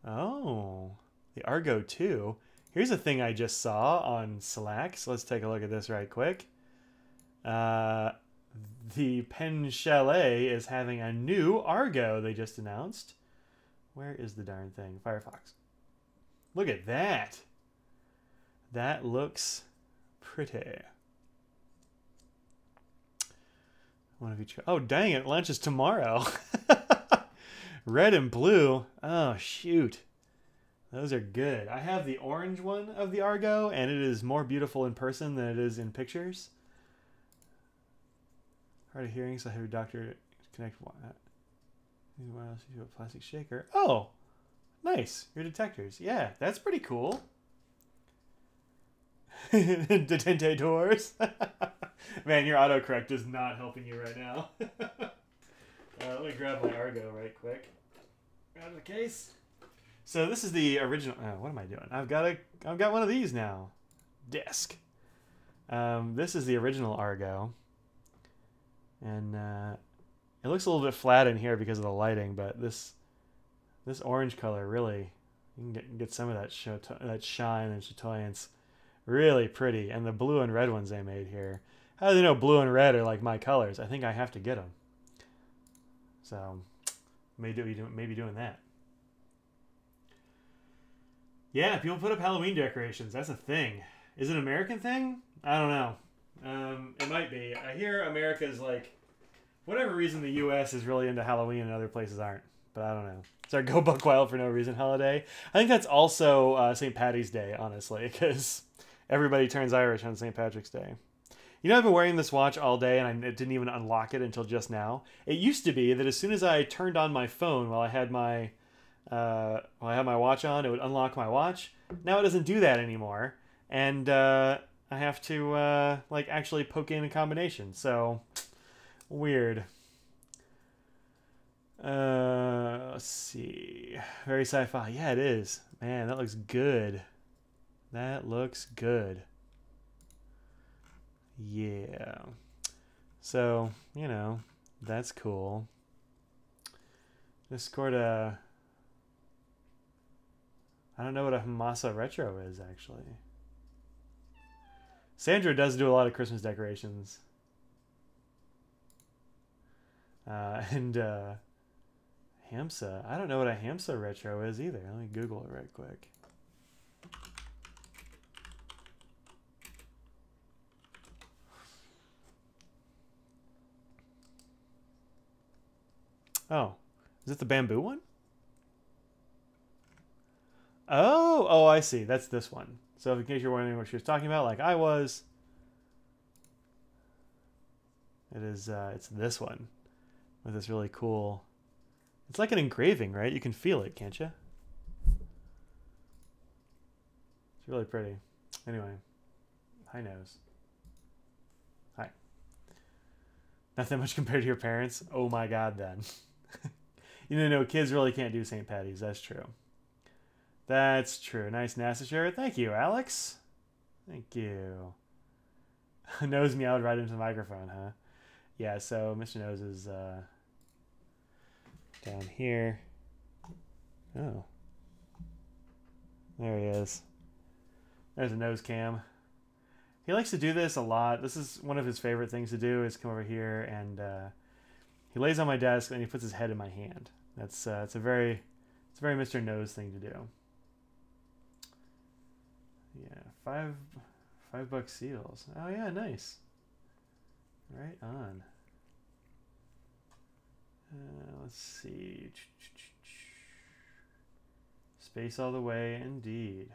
S1: Oh, the Argo 2. Here's a thing I just saw on Slack, so let's take a look at this right quick. The Pen Chalet is having a new Argo they just announced. Where is the darn thing? Firefox. Look at that. That looks pretty. One of each. Oh, dang it. Launches tomorrow. Red and blue. Oh, shoot. Those are good. I have the orange one of the Argo, and it is more beautiful in person than it is in pictures. Hard of hearing, so I have your doctor connect one. Wireless to a plastic shaker. Oh, nice. Your detectors. Yeah, that's pretty cool. Detentors. Man, your autocorrect is not helping you right now. Let me grab my Argo right quick. Out of the case. So this is the original. Oh, what am I doing? I've got one of these now. Disc. This is the original Argo, and it looks a little bit flat in here because of the lighting. But this orange color really, you can get some of that shine and chatoyance. Really pretty, and the blue and red ones they made here. How do they know blue and red are like my colors? I think I have to get them. So maybe doing that. Yeah, people put up Halloween decorations. That's a thing. Is it an American thing? I don't know. It might be. I hear America's like, whatever reason, the U.S. is really into Halloween and other places aren't. But I don't know. It's our Go Buck Wild for no reason holiday. I think that's also St. Patty's Day, honestly, because everybody turns Irish on St. Patrick's Day. You know, I've been wearing this watch all day, and I didn't even unlock it until just now. It used to be that as soon as I turned on my phone while I had my watch on, it would unlock my watch. Now it doesn't do that anymore, and I have to like actually poke in a combination. So weird. Let's see. Very sci-fi. Yeah, it is. Man, that looks good. That looks good. Yeah. So, you know, that's cool. Just scored a... I don't know what a Masa Retro is, actually. Sandra does do a lot of Christmas decorations. And Hamsa. I don't know what a Hamsa Retro is either. Let me Google it right quick. Oh, is it the bamboo one? Oh, I see. That's this one. So in case you're wondering what she was talking about, like I was, it is. It's this one with this really cool. It's like an engraving, right? You can feel it, can't you? It's really pretty. Anyway, hi nose. Hi. Not that much compared to your parents. Oh my God, then. You know, kids really can't do St. Patty's. That's true. That's true. Nice NASA shirt. Thank you, Alex. Thank you. Nose meowed right into the microphone, huh? Yeah, so Mr. Nose is down here. Oh. There he is. There's a nose cam. He likes to do this a lot. This is one of his favorite things to do, is come over here and he lays on my desk and he puts his head in my hand. It's a very Mr. Nose thing to do. Yeah, $5 seals. Oh yeah, nice. Right on. Let's see. Space all the way, indeed.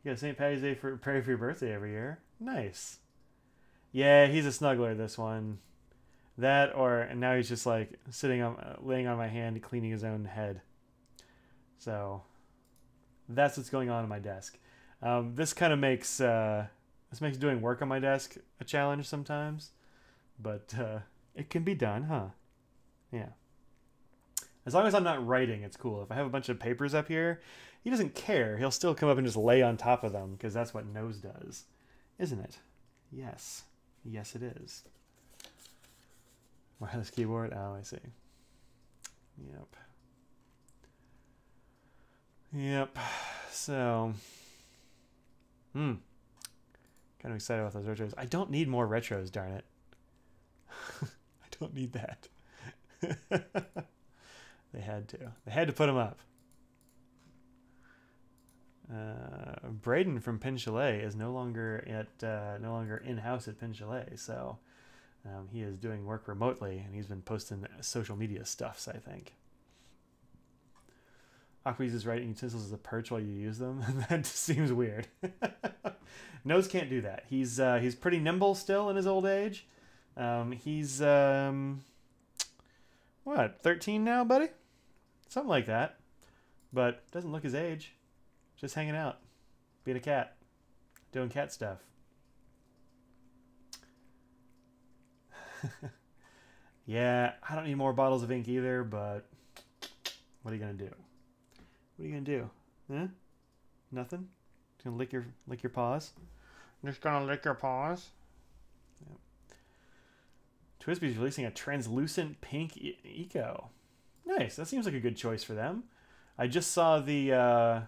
S1: You got St. Patty's Day for pray for your birthday every year. Nice. Yeah, he's a snuggler. This one. That and now he's just like laying on my hand, cleaning his own head. So that's what's going on my desk. This kind of makes doing work on my desk a challenge sometimes, but it can be done, huh? Yeah. As long as I'm not writing, it's cool. If I have a bunch of papers up here, he doesn't care. He'll still come up and just lay on top of them because that's what Nose does, isn't it? Yes. Yes, it is. Wireless keyboard. Oh, I see. Yep. Yep. So, kind Kind of excited about those retros. I don't need more retros, darn it. I don't need that. They had to. They had to put them up. Braden from Pin Chalet is no longer in house at Pin Chalet, so he is doing work remotely, and he's been posting social media stuffs, I think. Aqua uses writing utensils as a perch while you use them. That just seems weird. Nose can't do that. He's pretty nimble still in his old age. He's what, 13 now, buddy? Something like that. But doesn't look his age. Just hanging out, being a cat, doing cat stuff. Yeah, I don't need more bottles of ink either, but what are you gonna do? What are you gonna do? Huh? Nothing? Just gonna lick your paws? Just gonna lick your paws? Yep. Twisp is releasing a translucent pink eco. Nice. That seems like a good choice for them. I just saw the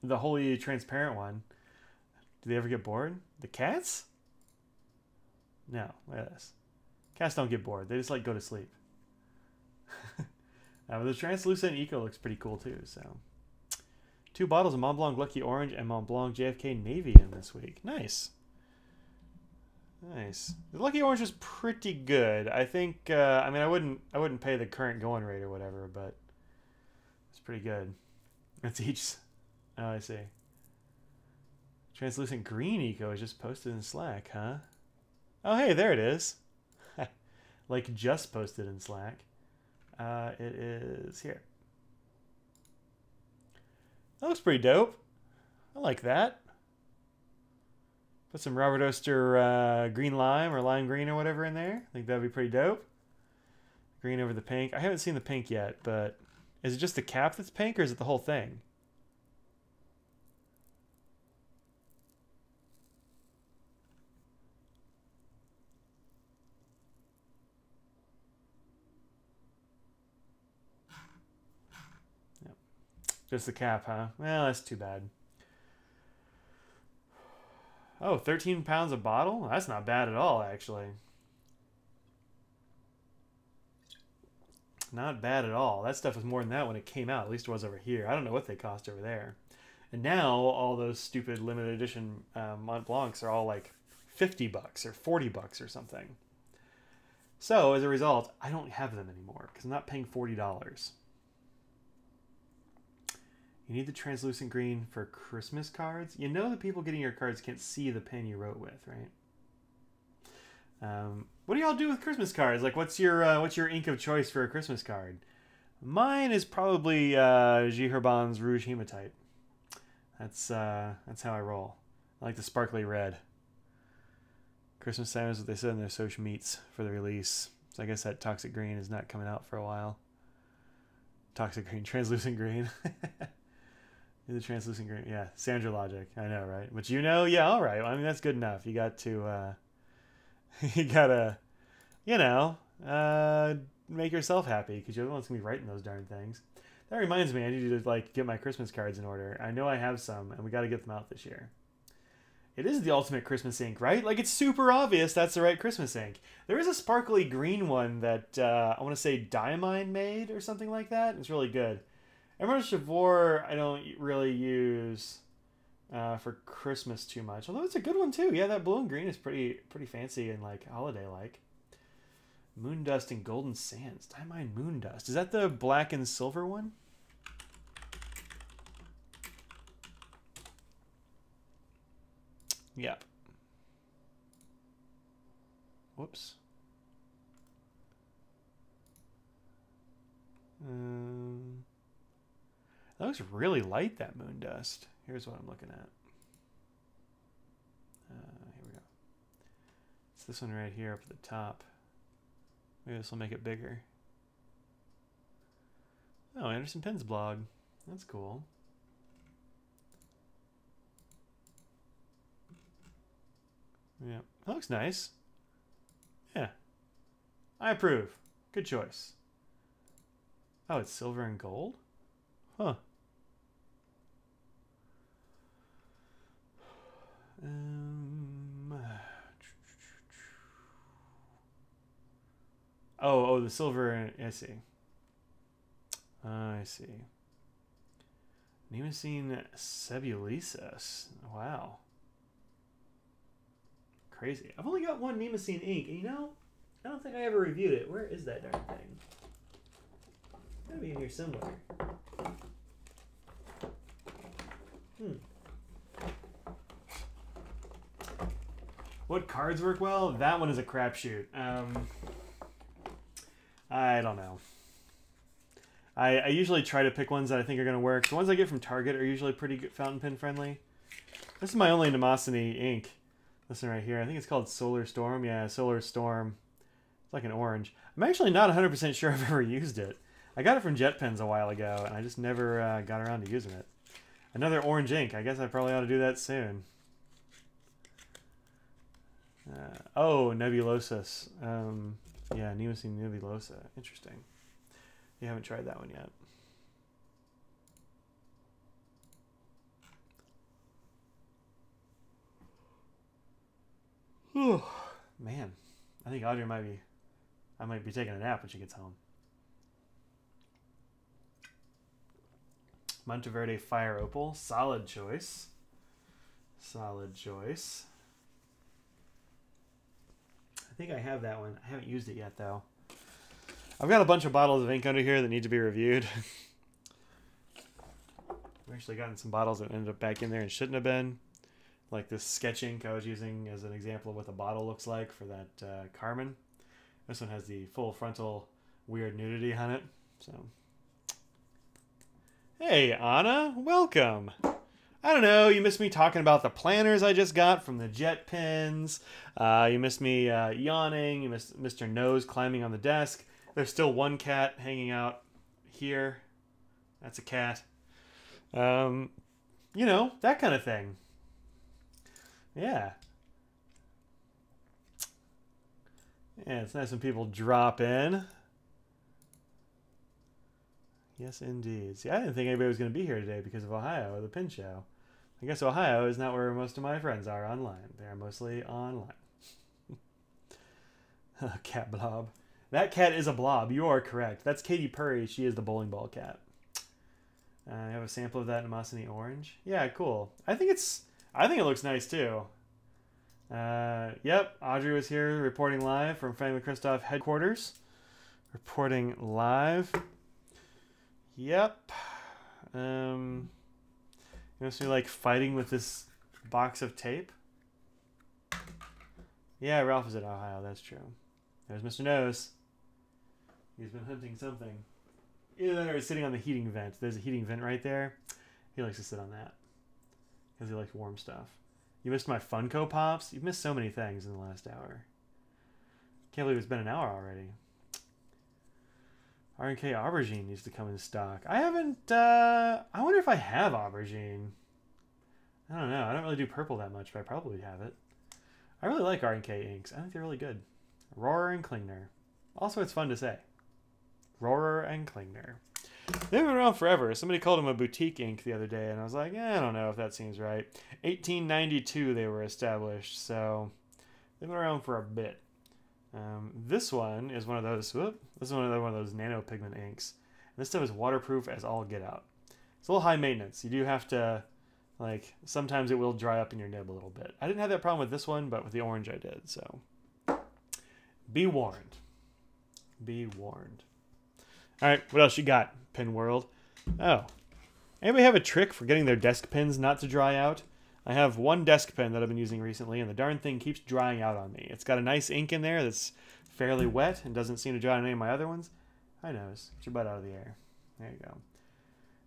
S1: the wholly transparent one. Do they ever get bored? The cats? No, look at this. Cats don't get bored. They just like go to sleep. But the translucent eco looks pretty cool too. So, 2 bottles of Mont Blanc Lucky Orange and Mont Blanc JFK Navy in this week. Nice. Nice. The Lucky Orange was pretty good. I think. I mean, I wouldn't pay the current going rate or whatever, but it's pretty good. It's each. Oh, I see. Translucent green eco is just posted in Slack, huh? Oh, hey, there it is. Like just posted in Slack. It is here. That looks pretty dope. I like that. Put some Robert Oster green lime or lime green or whatever in there. I think that'd be pretty dope. Green over the pink. I haven't seen the pink yet, but is it just the cap that's pink or is it the whole thing? Yep. Just the cap, huh? Well, that's too bad. Oh, 13 pounds a bottle? That's not bad at all, actually. Not bad at all. That stuff was more than that when it came out. At least it was over here. I don't know what they cost over there. And now all those stupid limited edition Mont Blancs are all like $50 or $40 or something. So as a result, I don't have them anymore because I'm not paying $40. You need the translucent green for Christmas cards. You know the people getting your cards can't see the pen you wrote with, right? What do y'all do with Christmas cards? Like, what's your ink of choice for a Christmas card? Mine is probably G. Herban's Rouge Hematite. That's how I roll. I like the sparkly red. Christmas time is what they said in their social meets for the release. So I guess that toxic green is not coming out for a while. Toxic green, translucent green. The translucent green, yeah. Sandra logic, I know, right? But you know, yeah, all right. I mean, that's good enough. You got to, you gotta, you know, make yourself happy because you're the one that's gonna be writing those darn things. That reminds me, I need to like get my Christmas cards in order. I know I have some, and we got to get them out this year. It is the ultimate Christmas ink, right? Like, it's super obvious that's the right Christmas ink. There is a sparkly green one that I want to say Diamine made or something like that. It's really good. Emerald Chivor I don't really use for Christmas too much, although it's a good one too. Yeah, that blue and green is pretty fancy and like holiday-like. Moondust and Golden Sands. Diamine Moondust. Is that the black and silver one? Yep. Whoops. That looks really light, that Moondust. Here's what I'm looking at. Here we go. It's this one right here up at the top. Maybe this will make it bigger. Oh, Anderson Penn's blog. That's cool. Yeah, that looks nice. Yeah. I approve. Good choice. Oh, it's silver and gold? Huh. Oh, the silver. I see. I see. Nemesine Sebulisus. Wow. Crazy. I've only got one Nemesine ink, and you know, I don't think I ever reviewed it. Where is that darn thing? It's gotta be in here somewhere. What cards work well? That one is a crapshoot. I don't know. I usually try to pick ones that I think are going to work. The ones I get from Target are usually pretty good, fountain pen friendly. This is my only Nemesine ink. This one right here. I think it's called Solar Storm. Yeah, Solar Storm. It's like an orange. I'm actually not 100% sure I've ever used it. I got it from Jet Pens a while ago, and I just never got around to using it. Another orange ink. I guess I probably ought to do that soon. Oh, Nebulosus. Yeah, Nemesine Nebulosa. Interesting. You haven't tried that one yet. Whew. Man, I think Audrey I might be taking a nap when she gets home. Monteverde Fire Opal. Solid choice. Solid choice. I think I have that one. I haven't used it yet, though. I've got a bunch of bottles of ink under here that need to be reviewed. I've actually gotten some bottles that ended up back in there and shouldn't have been. Like this sketch ink I was using as an example of what the bottle looks like for that Carmen. This one has the full frontal weird nudity on it. So, hey, Anna, welcome. I don't know, you missed me talking about the planners I just got from the Jet Pens. You missed me yawning. You missed Mr. Nose climbing on the desk. There's still one cat hanging out here. That's a cat. You know, that kind of thing. Yeah. Yeah, it's nice when people drop in. Yes, indeed. See, I didn't think anybody was going to be here today because of Ohio, the pin show. I guess Ohio is not where most of my friends are online. They are mostly online. Cat blob. That cat is a blob. You are correct. That's Katy Perry. She is the bowling ball cat. I have a sample of that in Nemesine Orange. Yeah, cool. I think it looks nice too. Yep, Audrey was here reporting live from Franklin Christoph headquarters. Reporting live. Yep. You must be like fighting with this box of tape. Yeah, Ralph is in Ohio. That's true. There's Mr. Nose. He's been hunting something. Either that or he's sitting on the heating vent. There's a heating vent right there. He likes to sit on that because he likes warm stuff. You missed my Funko Pops. You've missed so many things in the last hour. Can't believe it's been an hour already. R&K Aubergine needs to come in stock. I haven't, I wonder if I have Aubergine. I don't know. I don't really do purple that much, but I probably have it. I really like R&K inks. I think they're really good. Rohrer and Klingner. Also, it's fun to say. Rohrer and Klingner. They've been around forever. Somebody called them a boutique ink the other day, and I was like, I don't know if that seems right. 1892 they were established, so they've been around for a bit. This one is one of those. This is one of those nano pigment inks. And this stuff is waterproof as all get out. It's a little high maintenance. You do have to, like, sometimes it will dry up in your nib a little bit. I didn't have that problem with this one, but with the orange I did. So, be warned. Be warned. All right, what else you got, Pin World? Oh, anybody have a trick for getting their desk pins not to dry out? I have one desk pen that I've been using recently, and the darn thing keeps drying out on me. It's got a nice ink in there that's fairly wet and doesn't seem to dry on any of my other ones. Hi, Nose. Get your butt out of the air. There you go.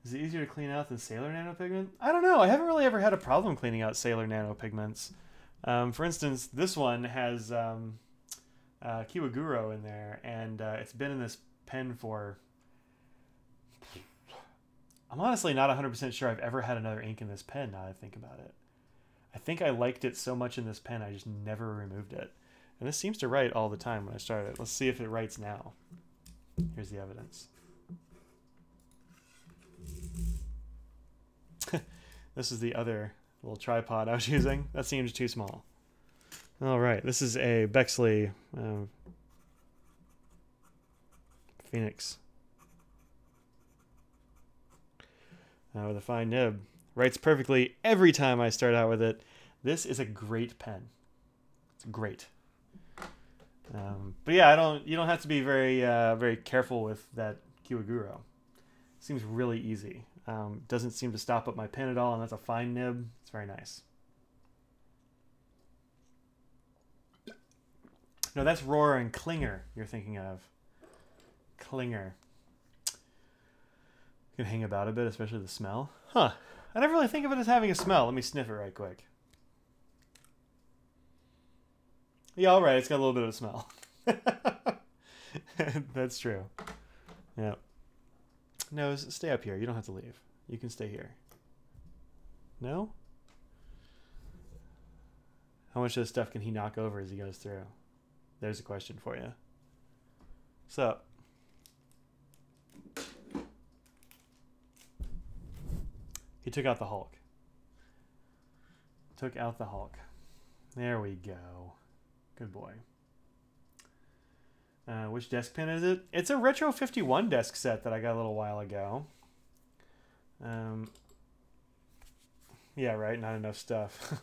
S1: Is it easier to clean out than Sailor Nano Pigment? I don't know. I haven't really ever had a problem cleaning out Sailor Nano Pigments. For instance, this one has Kiwaguro in there, and it's been in this pen for... I'm honestly not 100% sure I've ever had another ink in this pen now that I think about it. I think I liked it so much in this pen I just never removed it. And this seems to write all the time when I start it. Let's see if it writes now. Here's the evidence. This is the other little tripod I was using. That seems too small. All right, this is a Bexley Phoenix with a fine nib. Writes perfectly every time I start out with it. This is a great pen. It's great. But yeah, you don't have to be very careful with that Kiwaguro. Seems really easy. Doesn't seem to stop up my pen at all, and that's a fine nib. It's very nice. No, that's Roar and Klinger you're thinking of. Klinger. Can hang about a bit, especially the smell. Huh. I never really think of it as having a smell. Let me sniff it right quick. Yeah, all right. It's got a little bit of a smell. That's true. Yeah. No, stay up here. You don't have to leave. You can stay here. No? How much of this stuff can he knock over as he goes through? There's a question for you. So, he took out the Hulk. Took out the Hulk. There we go. Good boy. Which desk pin is it? It's a Retro 51 desk set that I got a little while ago. Yeah, right. Not enough stuff.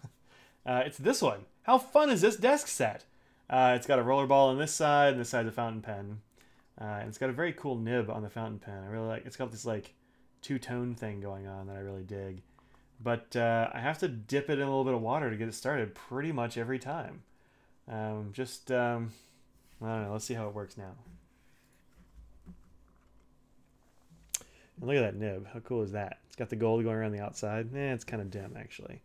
S1: It's this one. How fun is this desk set? It's got a rollerball on this side, and this side's a fountain pen. And it's got a very cool nib on the fountain pen. I really like. It's got this like two-tone thing going on that I really dig. But I have to dip it in a little bit of water to get it started pretty much every time. I don't know. Let's see how it works now. And look at that nib. How cool is that? It's got the gold going around the outside. It's kind of dim, actually.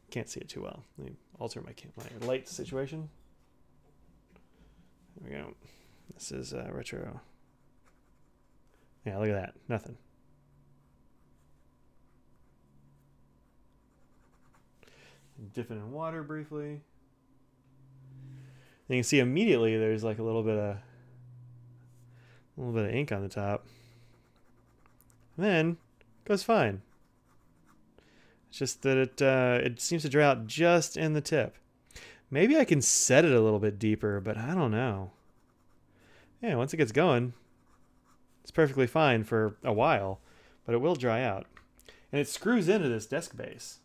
S1: Can't see it too well. Let me alter my light situation. There we go. This is retro. Yeah, look at that. Nothing. Dip it in water briefly. And you can see immediately there's like a little bit of ink on the top. And then it goes fine. It's just that it seems to dry out just in the tip. Maybe I can set it a little bit deeper, but I don't know. Yeah, once it gets going, it's perfectly fine for a while, but it will dry out. And it screws into this desk base.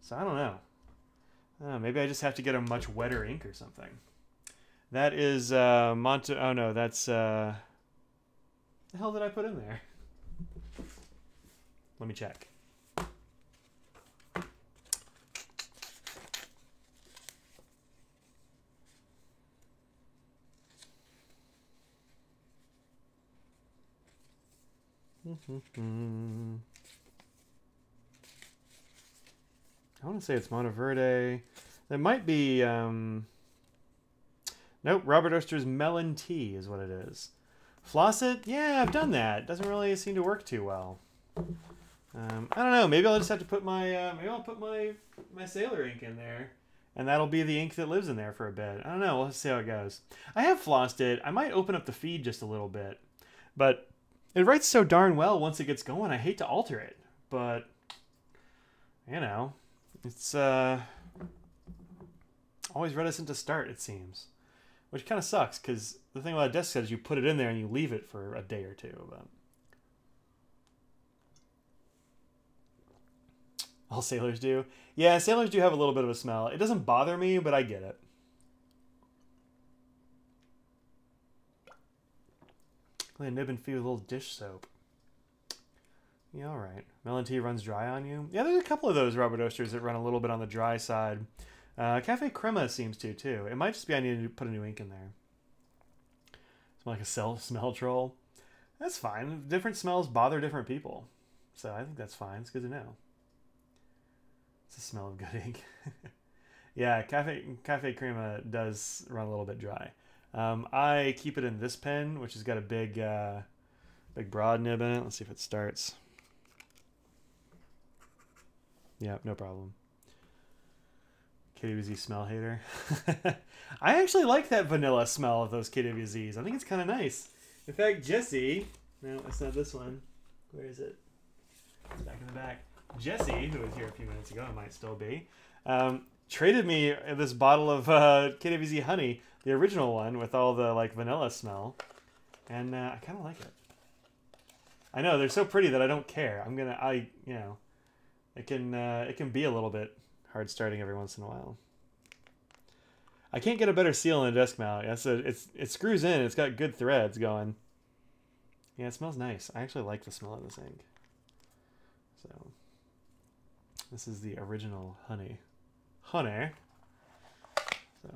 S1: So I don't know. Maybe I just have to get a much wetter ink or something. That is oh no, that's the hell did I put in there? Let me check. I want to say it's Monteverde. That might be nope, Robert Oster's Melon Tea is what it is. Floss it? Yeah, I've done that. Doesn't really seem to work too well. I don't know. Maybe I'll just have to put my maybe I'll put my Sailor ink in there, and that'll be the ink that lives in there for a bit. I don't know. We'll see how it goes. I have flossed it. I might open up the feed just a little bit, but it writes so darn well once it gets going. I hate to alter it, but you know, it's always reticent to start. It seems. Which kind of sucks, because the thing about a desk set is you put it in there and you leave it for a day or two. But all sailors do. Yeah, sailors do have a little bit of a smell. It doesn't bother me, but I get it. Play a nib and feed with a little dish soap. Yeah, all right. Melon tea runs dry on you? Yeah, there's a couple of those rubber toasters that run a little bit on the dry side. Cafe Crema seems to, too. It might just be I need to put a new ink in there. It's like a smell troll. That's fine. Different smells bother different people. So I think that's fine. It's good to know. It's the smell of good ink. Yeah, Cafe Crema does run a little bit dry. I keep it in this pen, which has got a big broad nib in it. Let's see if it starts. Yeah, no problem. KWZ smell hater. I actually like that vanilla smell of those KWZs. I think it's kind of nice. In fact, Jesse... No, it's not this one. Where is it? It's back in the back. Jesse, who was here a few minutes ago, I might still be, traded me this bottle of KWZ honey, the original one with all the like vanilla smell, and I kind of like it. I know they're so pretty that I don't care. You know, it can be a little bit hard starting every once in a while. I can't get a better seal on a desk mount. It screws in. It's got good threads going. Yeah, it smells nice. I actually like the smell of this ink. So, this is the original honey. Honey. So,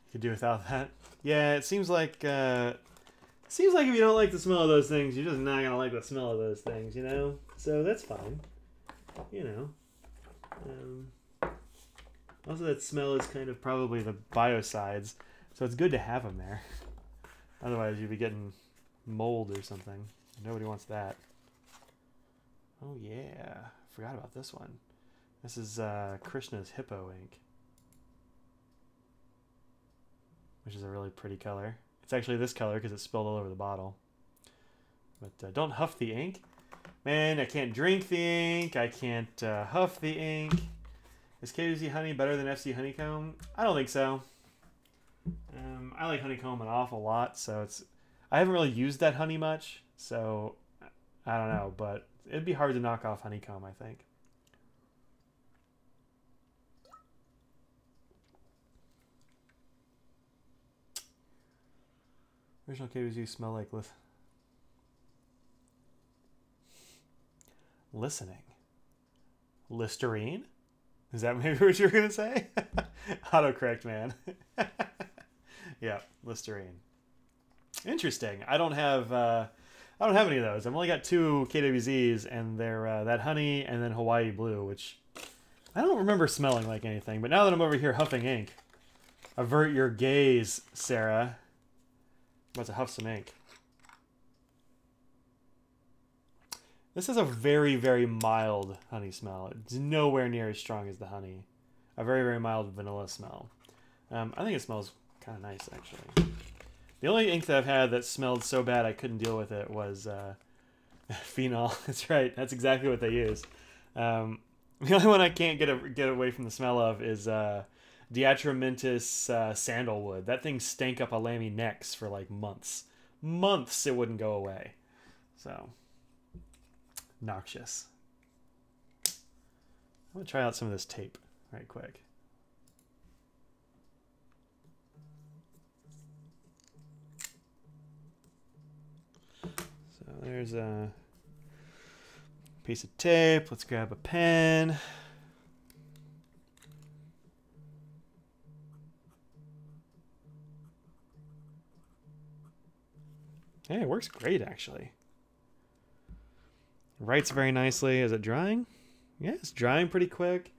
S1: you could do without that. Yeah, it seems like if you don't like the smell of those things, you're just not gonna like the smell of those things, you know. So that's fine. You know. Also, that smell is kind of probably the biocides, so it's good to have them there. Otherwise, you'd be getting mold or something. Nobody wants that. Oh yeah, forgot about this one. This is Krishna's Hippo ink, which is a really pretty color. It's actually this color because it's spilled all over the bottle. But don't huff the ink. Man, I can't drink the ink. I can't huff the ink. Is KWZ honey better than FC honeycomb? I don't think so. I like honeycomb an awful lot, so I haven't really used that honey much, so I don't know, but it'd be hard to knock off honeycomb, I think. Original KWZ smell like listening. Listerine? Is that maybe what you were gonna say? Autocorrect, man. Yeah, Listerine. Interesting. I don't have any of those. I've only got 2 KWZs, and they're that honey and then Hawaii blue, which I don't remember smelling like anything. But now that I'm over here huffing ink, avert your gaze, Sarah. I'm about to huff some ink. This has a very, very mild honey smell. It's nowhere near as strong as the honey. A very, very mild vanilla smell. I think it smells kind of nice, actually. The only ink that I've had that smelled so bad I couldn't deal with it was phenol. That's right. That's exactly what they use. The only one I can't get away from the smell of is Diatramentis sandalwood. That thing stank up a lammy necks for like months. Months it wouldn't go away. So, noxious. I'm going to try out some of this tape right quick. So there's a piece of tape. Let's grab a pen. Hey, it works great, actually. Writes very nicely. Is it drying? Yeah, it's drying pretty quick.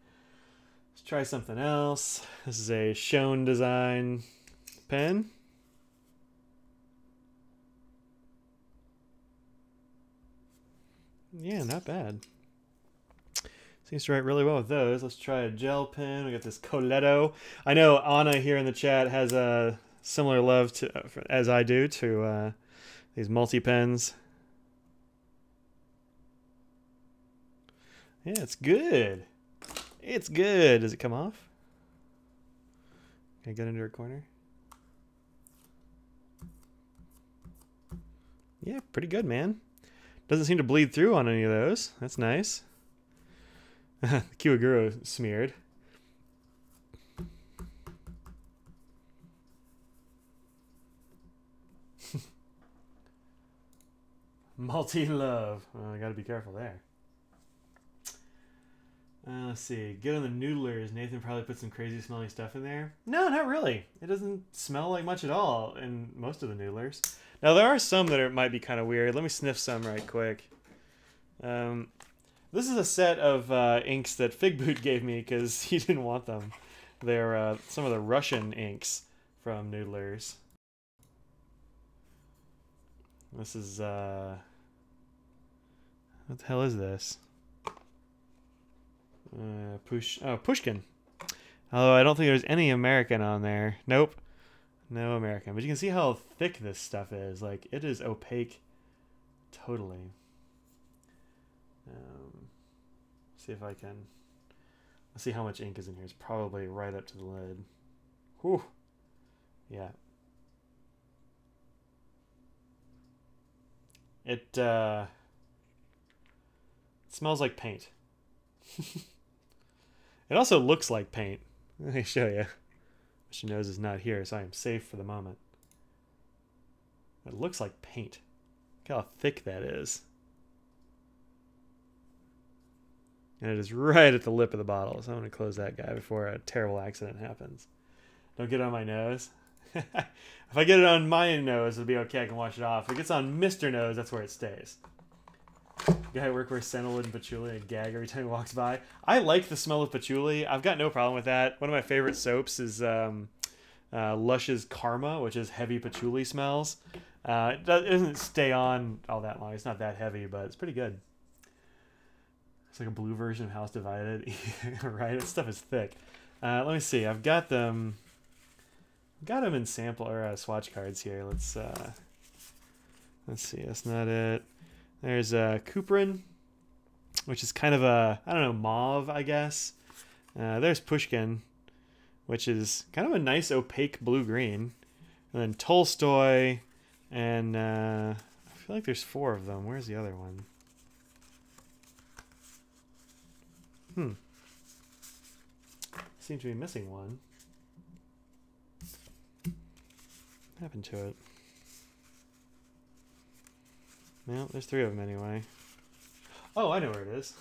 S1: Let's try something else. This is a Schoen design pen. Yeah, not bad. Seems to write really well with those. Let's try a gel pen. We got this Coletto. I know Anna here in the chat has a similar love to as I do to these multi-pens. Yeah, it's good. It's good. Does it come off? Can I get into a corner? Yeah, pretty good, man. Doesn't seem to bleed through on any of those. That's nice. Kiwaguro smeared. Multi-love. Oh, I gotta be careful there. Let's see. Get on the noodlers. Nathan probably put some crazy smelling stuff in there. No, not really. It doesn't smell like much at all in most of the noodlers. Now, there are some that might be kind of weird. Let me sniff some right quick. This is a set of inks that Figboot gave me because he didn't want them. They're some of the Russian inks from noodlers. This is... what the hell is this? Pushkin. Although I don't think there's any American on there. Nope. No American. But you can see how thick this stuff is. Like, it is opaque totally. See if I can. Let's see how much ink is in here. It's probably right up to the lid. Whew. Yeah. It smells like paint. It also looks like paint. Let me show you. She knows is not here, so I am safe for the moment. It looks like paint. Look how thick that is. And it is right at the lip of the bottle, so I'm going to close that guy before a terrible accident happens. Don't get it on my nose. If I get it on my nose, it'll be okay. I can wash it off. If it gets on Mr. Nose, that's where it stays. The guy at work wears sandalwood and patchouli and gag every time he walks by. I like the smell of patchouli. I've got no problem with that. One of my favorite soaps is Lush's Karma, which is heavy patchouli smells. It doesn't stay on all that long. It's not that heavy, but it's pretty good. It's like a blue version of House Divided. Right? This stuff is thick. Let me see. I've got them in sample or swatch cards here. Let's see. That's not it. There's Cuprin, which is kind of a, I don't know, mauve, I guess. There's Pushkin, which is kind of a nice opaque blue-green. And then Tolstoy, and I feel like there's 4 of them. Where's the other one? Seem to be missing one. What happened to it? Well, there's 3 of them anyway. Oh, I know where it is.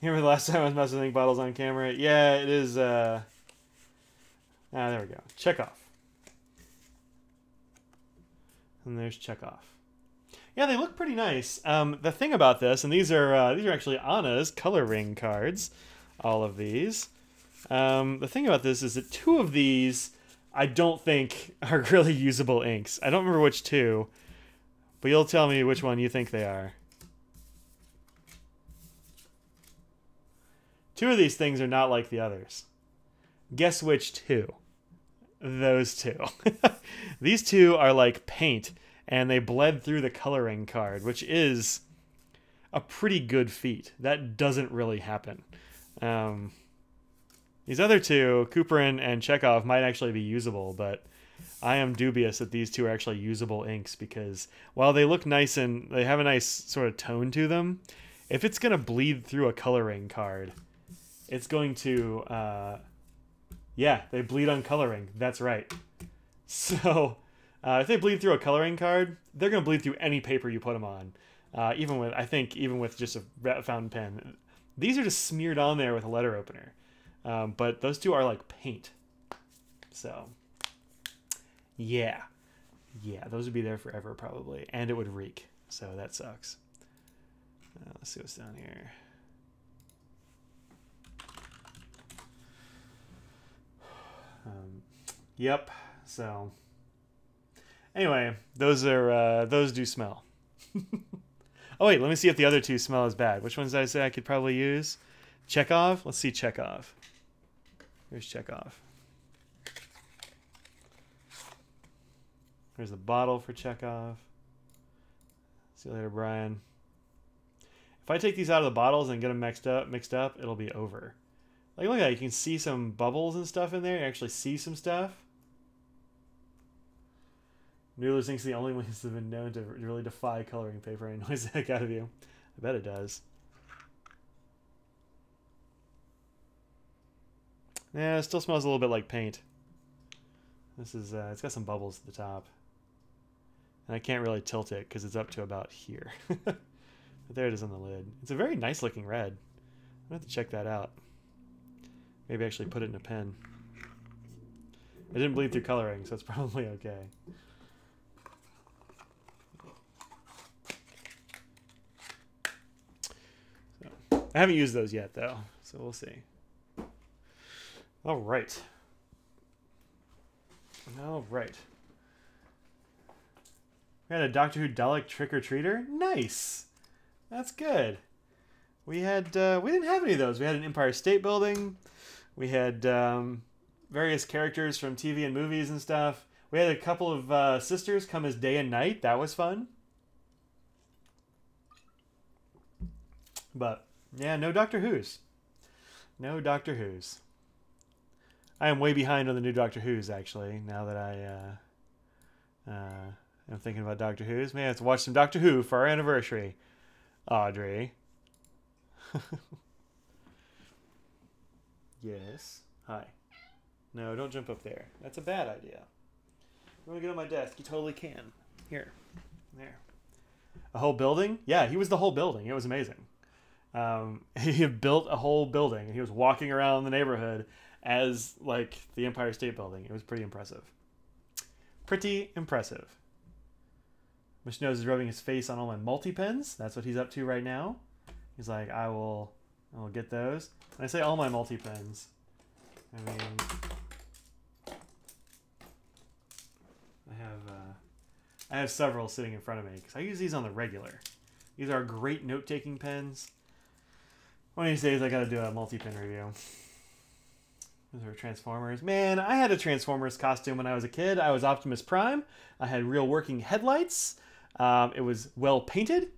S1: Remember the last time I was messing with ink bottles on camera? Yeah, it is. There we go. Chekhov. And there's Chekhov. Yeah, they look pretty nice. The thing about this, and these are actually Anna's color ring cards. All of these. The thing about this is that 2 of these I don't think are really usable inks. I don't remember which 2, but you'll tell me which one you think they are. 2 of these things are not like the others. Guess which 2? Those 2. These 2 are like paint, and they bled through the coloring card, which is a pretty good feat. That doesn't really happen. These other 2, Cuprin and Chekhov, might actually be usable, but I am dubious that these 2 are actually usable inks, because while they look nice and they have a nice sort of tone to them, if it's going to bleed through a coloring card, it's going to, yeah, they bleed on coloring. That's right. So if they bleed through a coloring card, they're going to bleed through any paper you put them on. Even with just a fountain pen. These are just smeared on there with a letter opener. But those 2 are like paint. So, yeah. Yeah, those would be there forever probably. And it would reek. So that sucks. Let's see what's down here. Yep. So, anyway, those do smell. Oh wait, let me see if the other 2 smell as bad. Which ones did I say I could probably use? Chekhov? Let's see Chekhov. Here's Chekhov. Here's the bottle for Chekhov. See you later, Brian. If I take these out of the bottles and get them mixed up, it'll be over. Like, look at that. You can see some bubbles and stuff in there. You actually see some stuff. Noodler's inks are the only ones that have been known to really defy coloring paper and annoys the heck out of you. I bet it does. Yeah, it still smells a little bit like paint. This is, it's got some bubbles at the top. And I can't really tilt it because it's up to about here. But there it is on the lid. It's a very nice looking red. I'm going to have to check that out. Maybe actually put it in a pen. It didn't bleed through coloring, so it's probably okay. So, I haven't used those yet, though, so we'll see. All right. All right. We had a Doctor Who Dalek trick-or-treater. Nice. That's good. We had we didn't have any of those. We had an Empire State Building. We had various characters from TV and movies and stuff. We had a couple of sisters come as day and night. That was fun. But yeah, no Doctor Who's. No Doctor Who's. I am way behind on the new Doctor Who's, actually, now that I'm thinking about Doctor Who's. May I have to watch some Doctor Who for our anniversary. Audrey. Yes. Hi. No, don't jump up there. That's a bad idea. You want to get on my desk? You totally can. Here. There. A whole building? Yeah, he was the whole building. It was amazing. He had built a whole building, and he was walking around the neighborhood as, like, the Empire State Building. It was pretty impressive. Pretty impressive. Mr. Nose is rubbing his face on all my multi-pens. That's what he's up to right now. He's like, I will get those. When I say all my multi-pens, I mean, I have several sitting in front of me because I use these on the regular. These are great note-taking pens. One of these days I gotta do a multi-pen review. Those are Transformers. Man, I had a Transformers costume when I was a kid. I was Optimus Prime. I had real working headlights. It was well painted.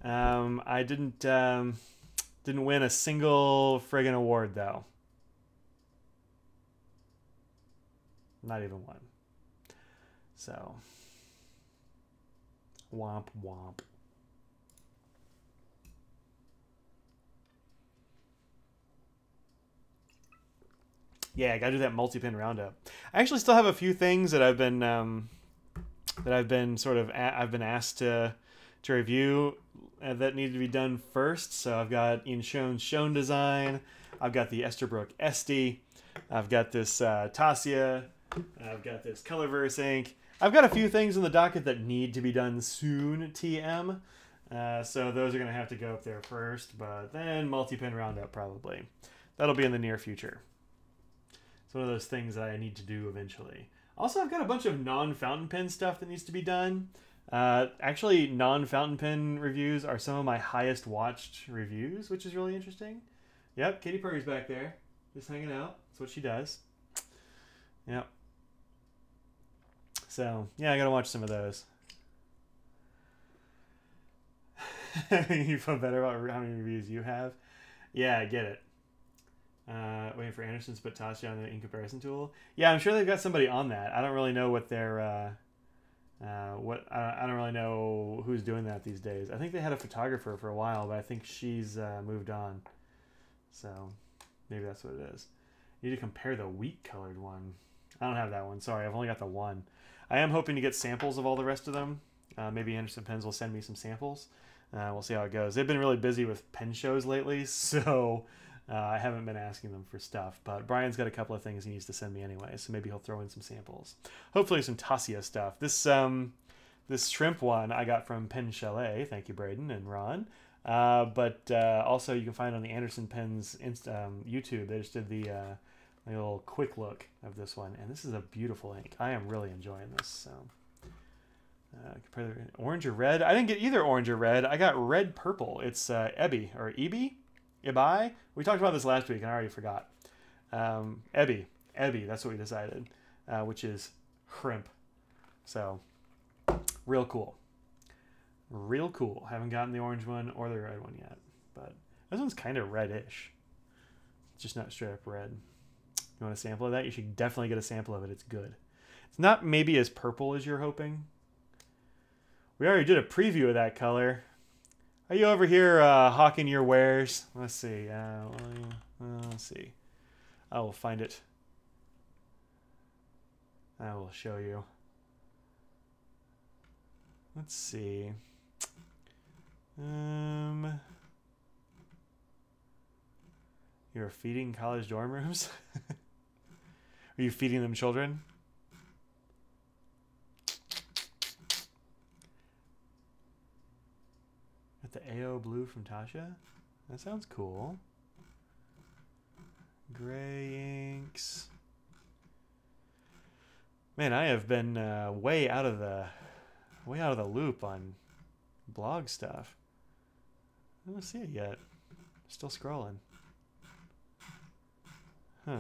S1: I didn't win a single friggin' award though. Not even one. So, womp womp. Yeah, I gotta do that multi-pin roundup. I actually still have a few things that I've been asked to review that need to be done first. So I've got Ian Schoen's Schoen design. I've got the Esterbrook Esty. I've got this Tasia. I've got this Colorverse ink. I've got a few things in the docket that need to be done soon, TM. So those are going to have to go up there first, but then multi-pin roundup probably. That'll be in the near future. It's one of those things that I need to do eventually. Also, I've got a bunch of non-fountain pen stuff that needs to be done. Actually, non-fountain pen reviews are some of my highest watched reviews, which is really interesting. Yep, Katy Perry's back there, just hanging out. That's what she does. Yep. So, yeah, I gotta watch some of those. You feel better about how many reviews you have? Yeah, I get it. Waiting for Anderson to put Tasha on the in comparison tool. Yeah, I'm sure they've got somebody on that. I don't really know what their I don't really know who's doing that these days. I think they had a photographer for a while, but I think she's moved on. So maybe that's what it is. You need to compare the wheat colored one. I don't have that one. Sorry, I've only got the one. I am hoping to get samples of all the rest of them. Maybe Anderson Pens will send me some samples. We'll see how it goes. They've been really busy with pen shows lately, so I haven't been asking them for stuff. But Brian's got a couple of things he needs to send me anyway, so maybe he'll throw in some samples. Hopefully some Tasia stuff. This shrimp one I got from Pen Chalet. Thank you, Braden and Ron. But also you can find on the Anderson Pens YouTube. They just did the little quick look of this one, and this is a beautiful ink. I am really enjoying this. So orange or red? I didn't get either orange or red. I got red purple. It's Ebby or Ebi. Ibai? We talked about this last week and I already forgot. Ebby. That's what we decided, which is shrimp. So real cool. Real cool. Haven't gotten the orange one or the red one yet, but this one's kind of reddish. It's just not straight up red. You want a sample of that? You should definitely get a sample of it. It's good. It's not maybe as purple as you're hoping. We already did a preview of that color. Are you over here hawking your wares? Let's see. Let's see. I will find it. I will show you. Let's see. You're feeding college dorm rooms? Are you feeding them children? Got the AO blue from Tasha? That sounds cool. Gray inks. Man, I have been way out of the loop on blog stuff. I don't see it yet. Still scrolling. Huh.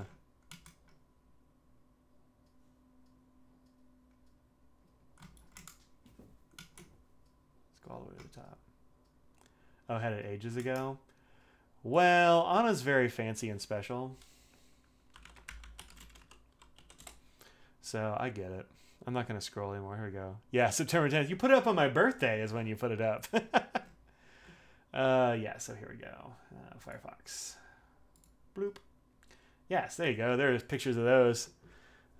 S1: Let's go all the way to the top. Oh, I had it ages ago. Well, Anna's very fancy and special. So I get it. I'm not going to scroll anymore. Here we go. Yeah, September 10th. You put it up on my birthday is when you put it up. Yeah, so here we go. Firefox. Bloop. Yes, there you go. There's pictures of those.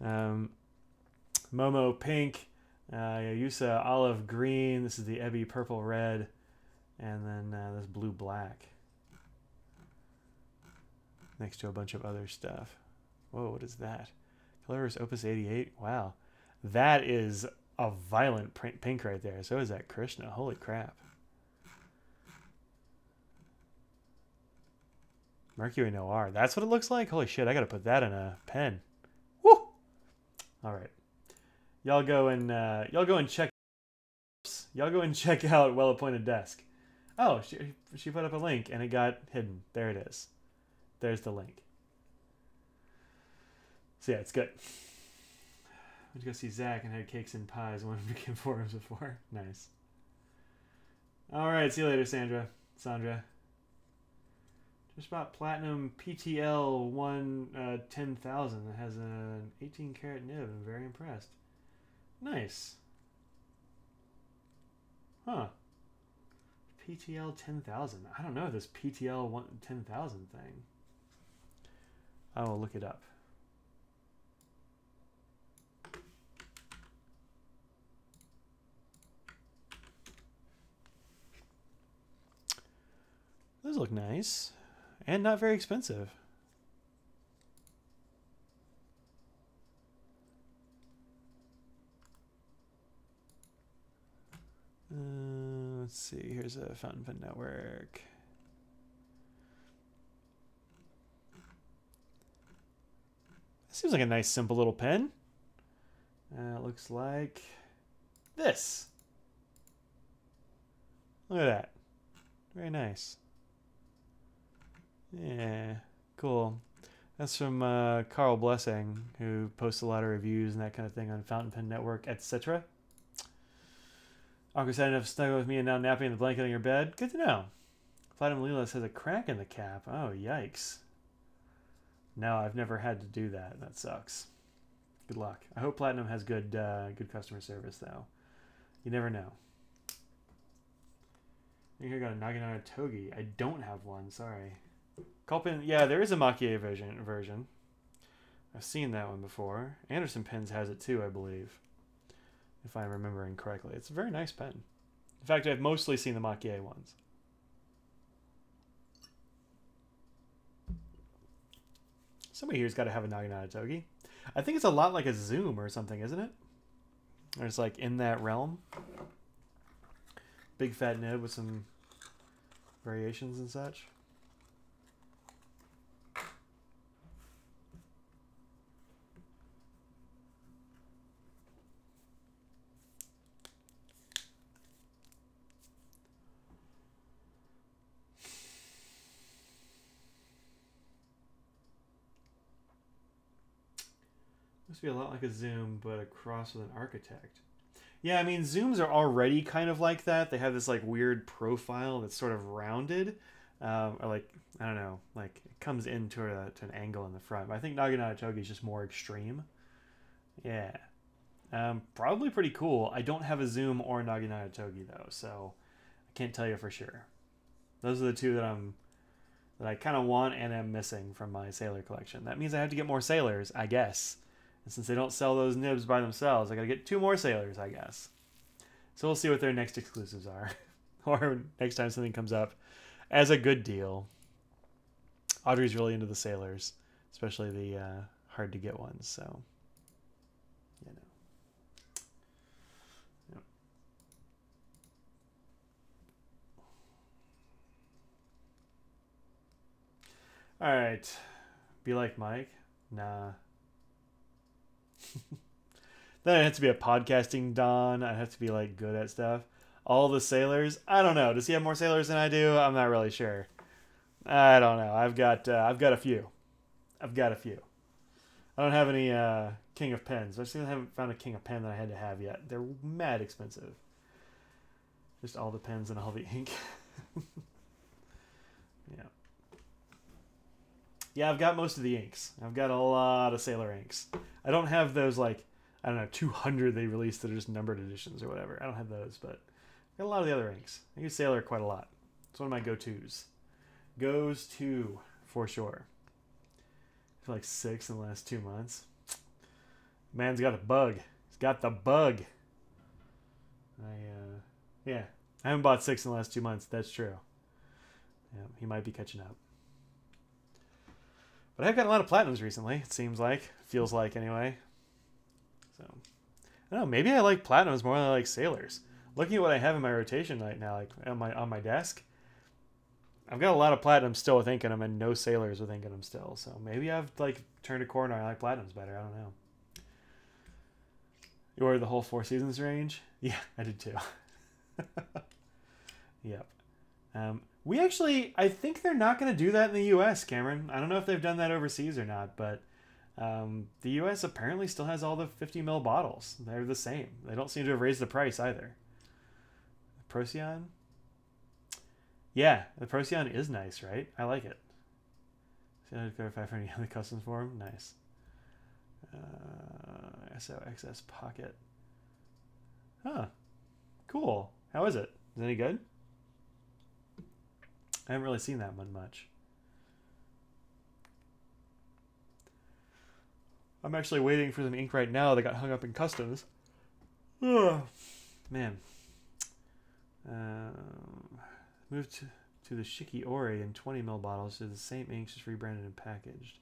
S1: Momo pink. Yusa olive green. This is the Ebby purple red. And then this blue black. Next to a bunch of other stuff. Whoa, what is that? Colorverse Opus 88. Wow. That is a violent pink right there. So is that Krishna. Holy crap. Mercury Noir. That's what it looks like? Holy shit, I gotta put that in a pen. Woo! Alright. Y'all go and check out Well Appointed Desk. Oh, she put up a link and it got hidden. There it is. There's the link. So yeah, it's good. Went to go see Zach and had cakes and pies. One became forums before. Nice. Alright, see you later, Sandra. Just bought Platinum PTL 10,000. It has an 18 karat nib. I'm very impressed. Nice. Huh. PTL 10,000. I don't know this PTL 10,000 thing. I will look it up. Those look nice. And not very expensive. Let's see. Here's a Fountain Pen Network. Seems like a nice, simple little pen. It looks like this. Look at that. Very nice. Yeah, cool. That's from Carl Blessing, who posts a lot of reviews and that kind of thing on Fountain Pen Network, etc. Awkward side enough to snuggle with me and now napping in the blanket on your bed. Good to know. Platinum Leela has a crack in the cap. Oh, yikes. No, I've never had to do that. That sucks. Good luck. I hope Platinum has good customer service, though. You never know. Here got a Naginata Togi. I don't have one, sorry. Culpin, yeah, there is a Makie version. I've seen that one before. Anderson Pens has it too, I believe. If I'm remembering correctly. It's a very nice pen. In fact, I've mostly seen the Makie ones. Somebody here's got to have a Naginata Togi. I think it's a lot like a Zoom or something, isn't it? Or it's like in that realm. Big fat nib with some variations and such. Must be a lot like a Zoom, but a cross with an Architect. Yeah, I mean, Zooms are already kind of like that. They have this like weird profile that's sort of rounded. Or like, I don't know, like it comes into to an angle in the front. But I think Naginata Togi is just more extreme. Yeah. Probably pretty cool. I don't have a Zoom or Naginata Togi though, so I can't tell you for sure. Those are the two that I kind of want and am missing from my Sailor collection. That means I have to get more Sailors, I guess. And since they don't sell those nibs by themselves, I gotta get 2 more Sailors, I guess. So we'll see what their next exclusives are. Or next time something comes up as a good deal. Audrey's really into the Sailors, especially the hard to get ones, so you know. Yep. Alright. Be like Mike? Nah. Then I'd have to be a podcasting Don. I'd have to be like good at stuff. All the Sailors, I don't know. Does he have more Sailors than I do? I'm not really sure. I don't know. I've got a few. I don't have any King of Pens. I still haven't found a King of Pen that I had to have yet. They're mad expensive. Just all the pens and all the ink. Yeah. Yeah, I've got most of the inks. I've got a lot of Sailor inks. I don't have those, like, I don't know, 200 they released that are just numbered editions or whatever. I don't have those, but I've got a lot of the other inks. I use Sailor quite a lot. It's one of my go-tos. Goes to, for sure. I feel like 6 in the last 2 months. Man's got a bug. He's got the bug. Yeah. I haven't bought 6 in the last 2 months. That's true. Yeah, he might be catching up. But I've got a lot of platinums recently, it seems like. Feels like, anyway. So, I don't know. Maybe I like platinums more than I like Sailors. Looking at what I have in my rotation right now, like on my desk, I've got a lot of platinums still with ink in them and no Sailors with ink in them still. So maybe I've like turned a corner. I like platinums better. I don't know. You ordered the whole 4 seasons range? Yeah, I did too. Yep. We actually, I think they're not going to do that in the U.S., Cameron. I don't know if they've done that overseas or not, but the U.S. apparently still has all the 50 ml bottles. They're the same. They don't seem to have raised the price either. Procyon? Yeah, the Procyon is nice, right? I like it. See how to verify for any other customs form? Nice. SOXS Pocket. Huh. Cool. How is it? Is it any good? I haven't really seen that one much. I'm actually waiting for some ink right now that got hung up in customs. Oh, man. Moved to the Shiki Ori in 20 ml bottles to the same inks, just rebranded and packaged.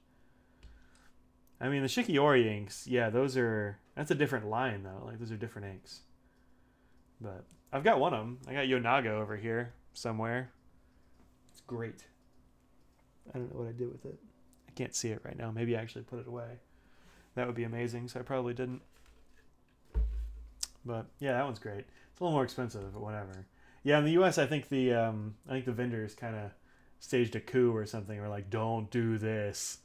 S1: I mean, the Shiki Ori inks, yeah, that's a different line, though. Like, those are different inks. But I've got one of them. I got Yonaga over here somewhere. It's great. I don't know what I did with it. I can't see it right now. Maybe I actually put it away. That would be amazing, so I probably didn't. But yeah, that one's great. It's a little more expensive, but whatever. Yeah, in the U.S., I think the vendors kind of staged a coup or something. Or like, don't do this.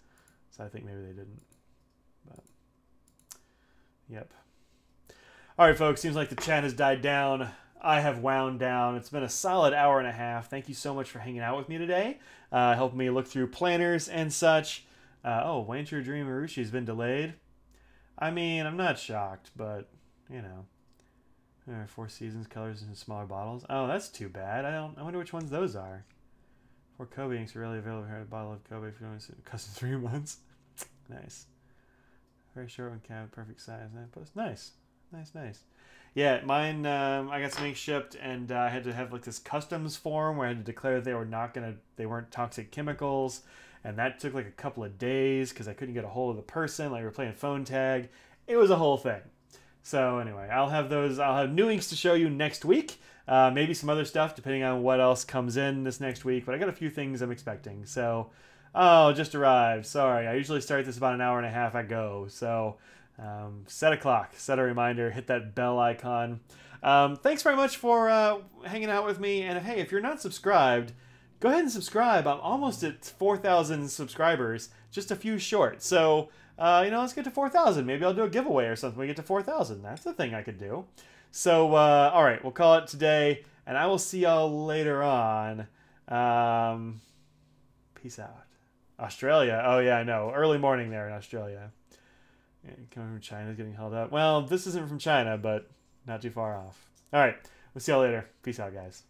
S1: So I think maybe they didn't. But yep. All right, folks. Seems like the chat has died down. I have wound down. It's been a solid hour and a half. Thank you so much for hanging out with me today. Helping me look through planners and such. Wayne True Dream Urushi has been delayed. I mean, I'm not shocked, but, you know. 4 seasons, colors in smaller bottles. Oh, that's too bad. I wonder which ones those are. 4 Kobe inks are really available here. A bottle of Kobe if you want to custom 3 months. Nice. Very short one, cap, perfect size. Nice. Nice. Yeah, mine, I got some ink shipped, and I had to have like this customs form where I had to declare that they weren't toxic chemicals, and that took like a couple of days because I couldn't get a hold of the person. Like, we were playing phone tag. It was a whole thing. So anyway, I'll have new inks to show you next week. Maybe some other stuff depending on what else comes in this next week. But I got a few things I'm expecting. So, just arrived. Sorry, I usually start this about an hour and a half ago. So, set a clock, set a reminder, hit that bell icon. Thanks very much for hanging out with me. And hey, if you're not subscribed, go ahead and subscribe. I'm almost at 4,000 subscribers, just a few short. So, let's get to 4,000. Maybe I'll do a giveaway or something when we get to 4,000. That's the thing I could do. So, all right, we'll call it today, and I will see y'all later on. Peace out. Australia. Oh, yeah, I know. Early morning there in Australia. Yeah, coming from China is getting held up. Well, this isn't from China, but not too far off. All right, we'll see y'all later. Peace out, guys.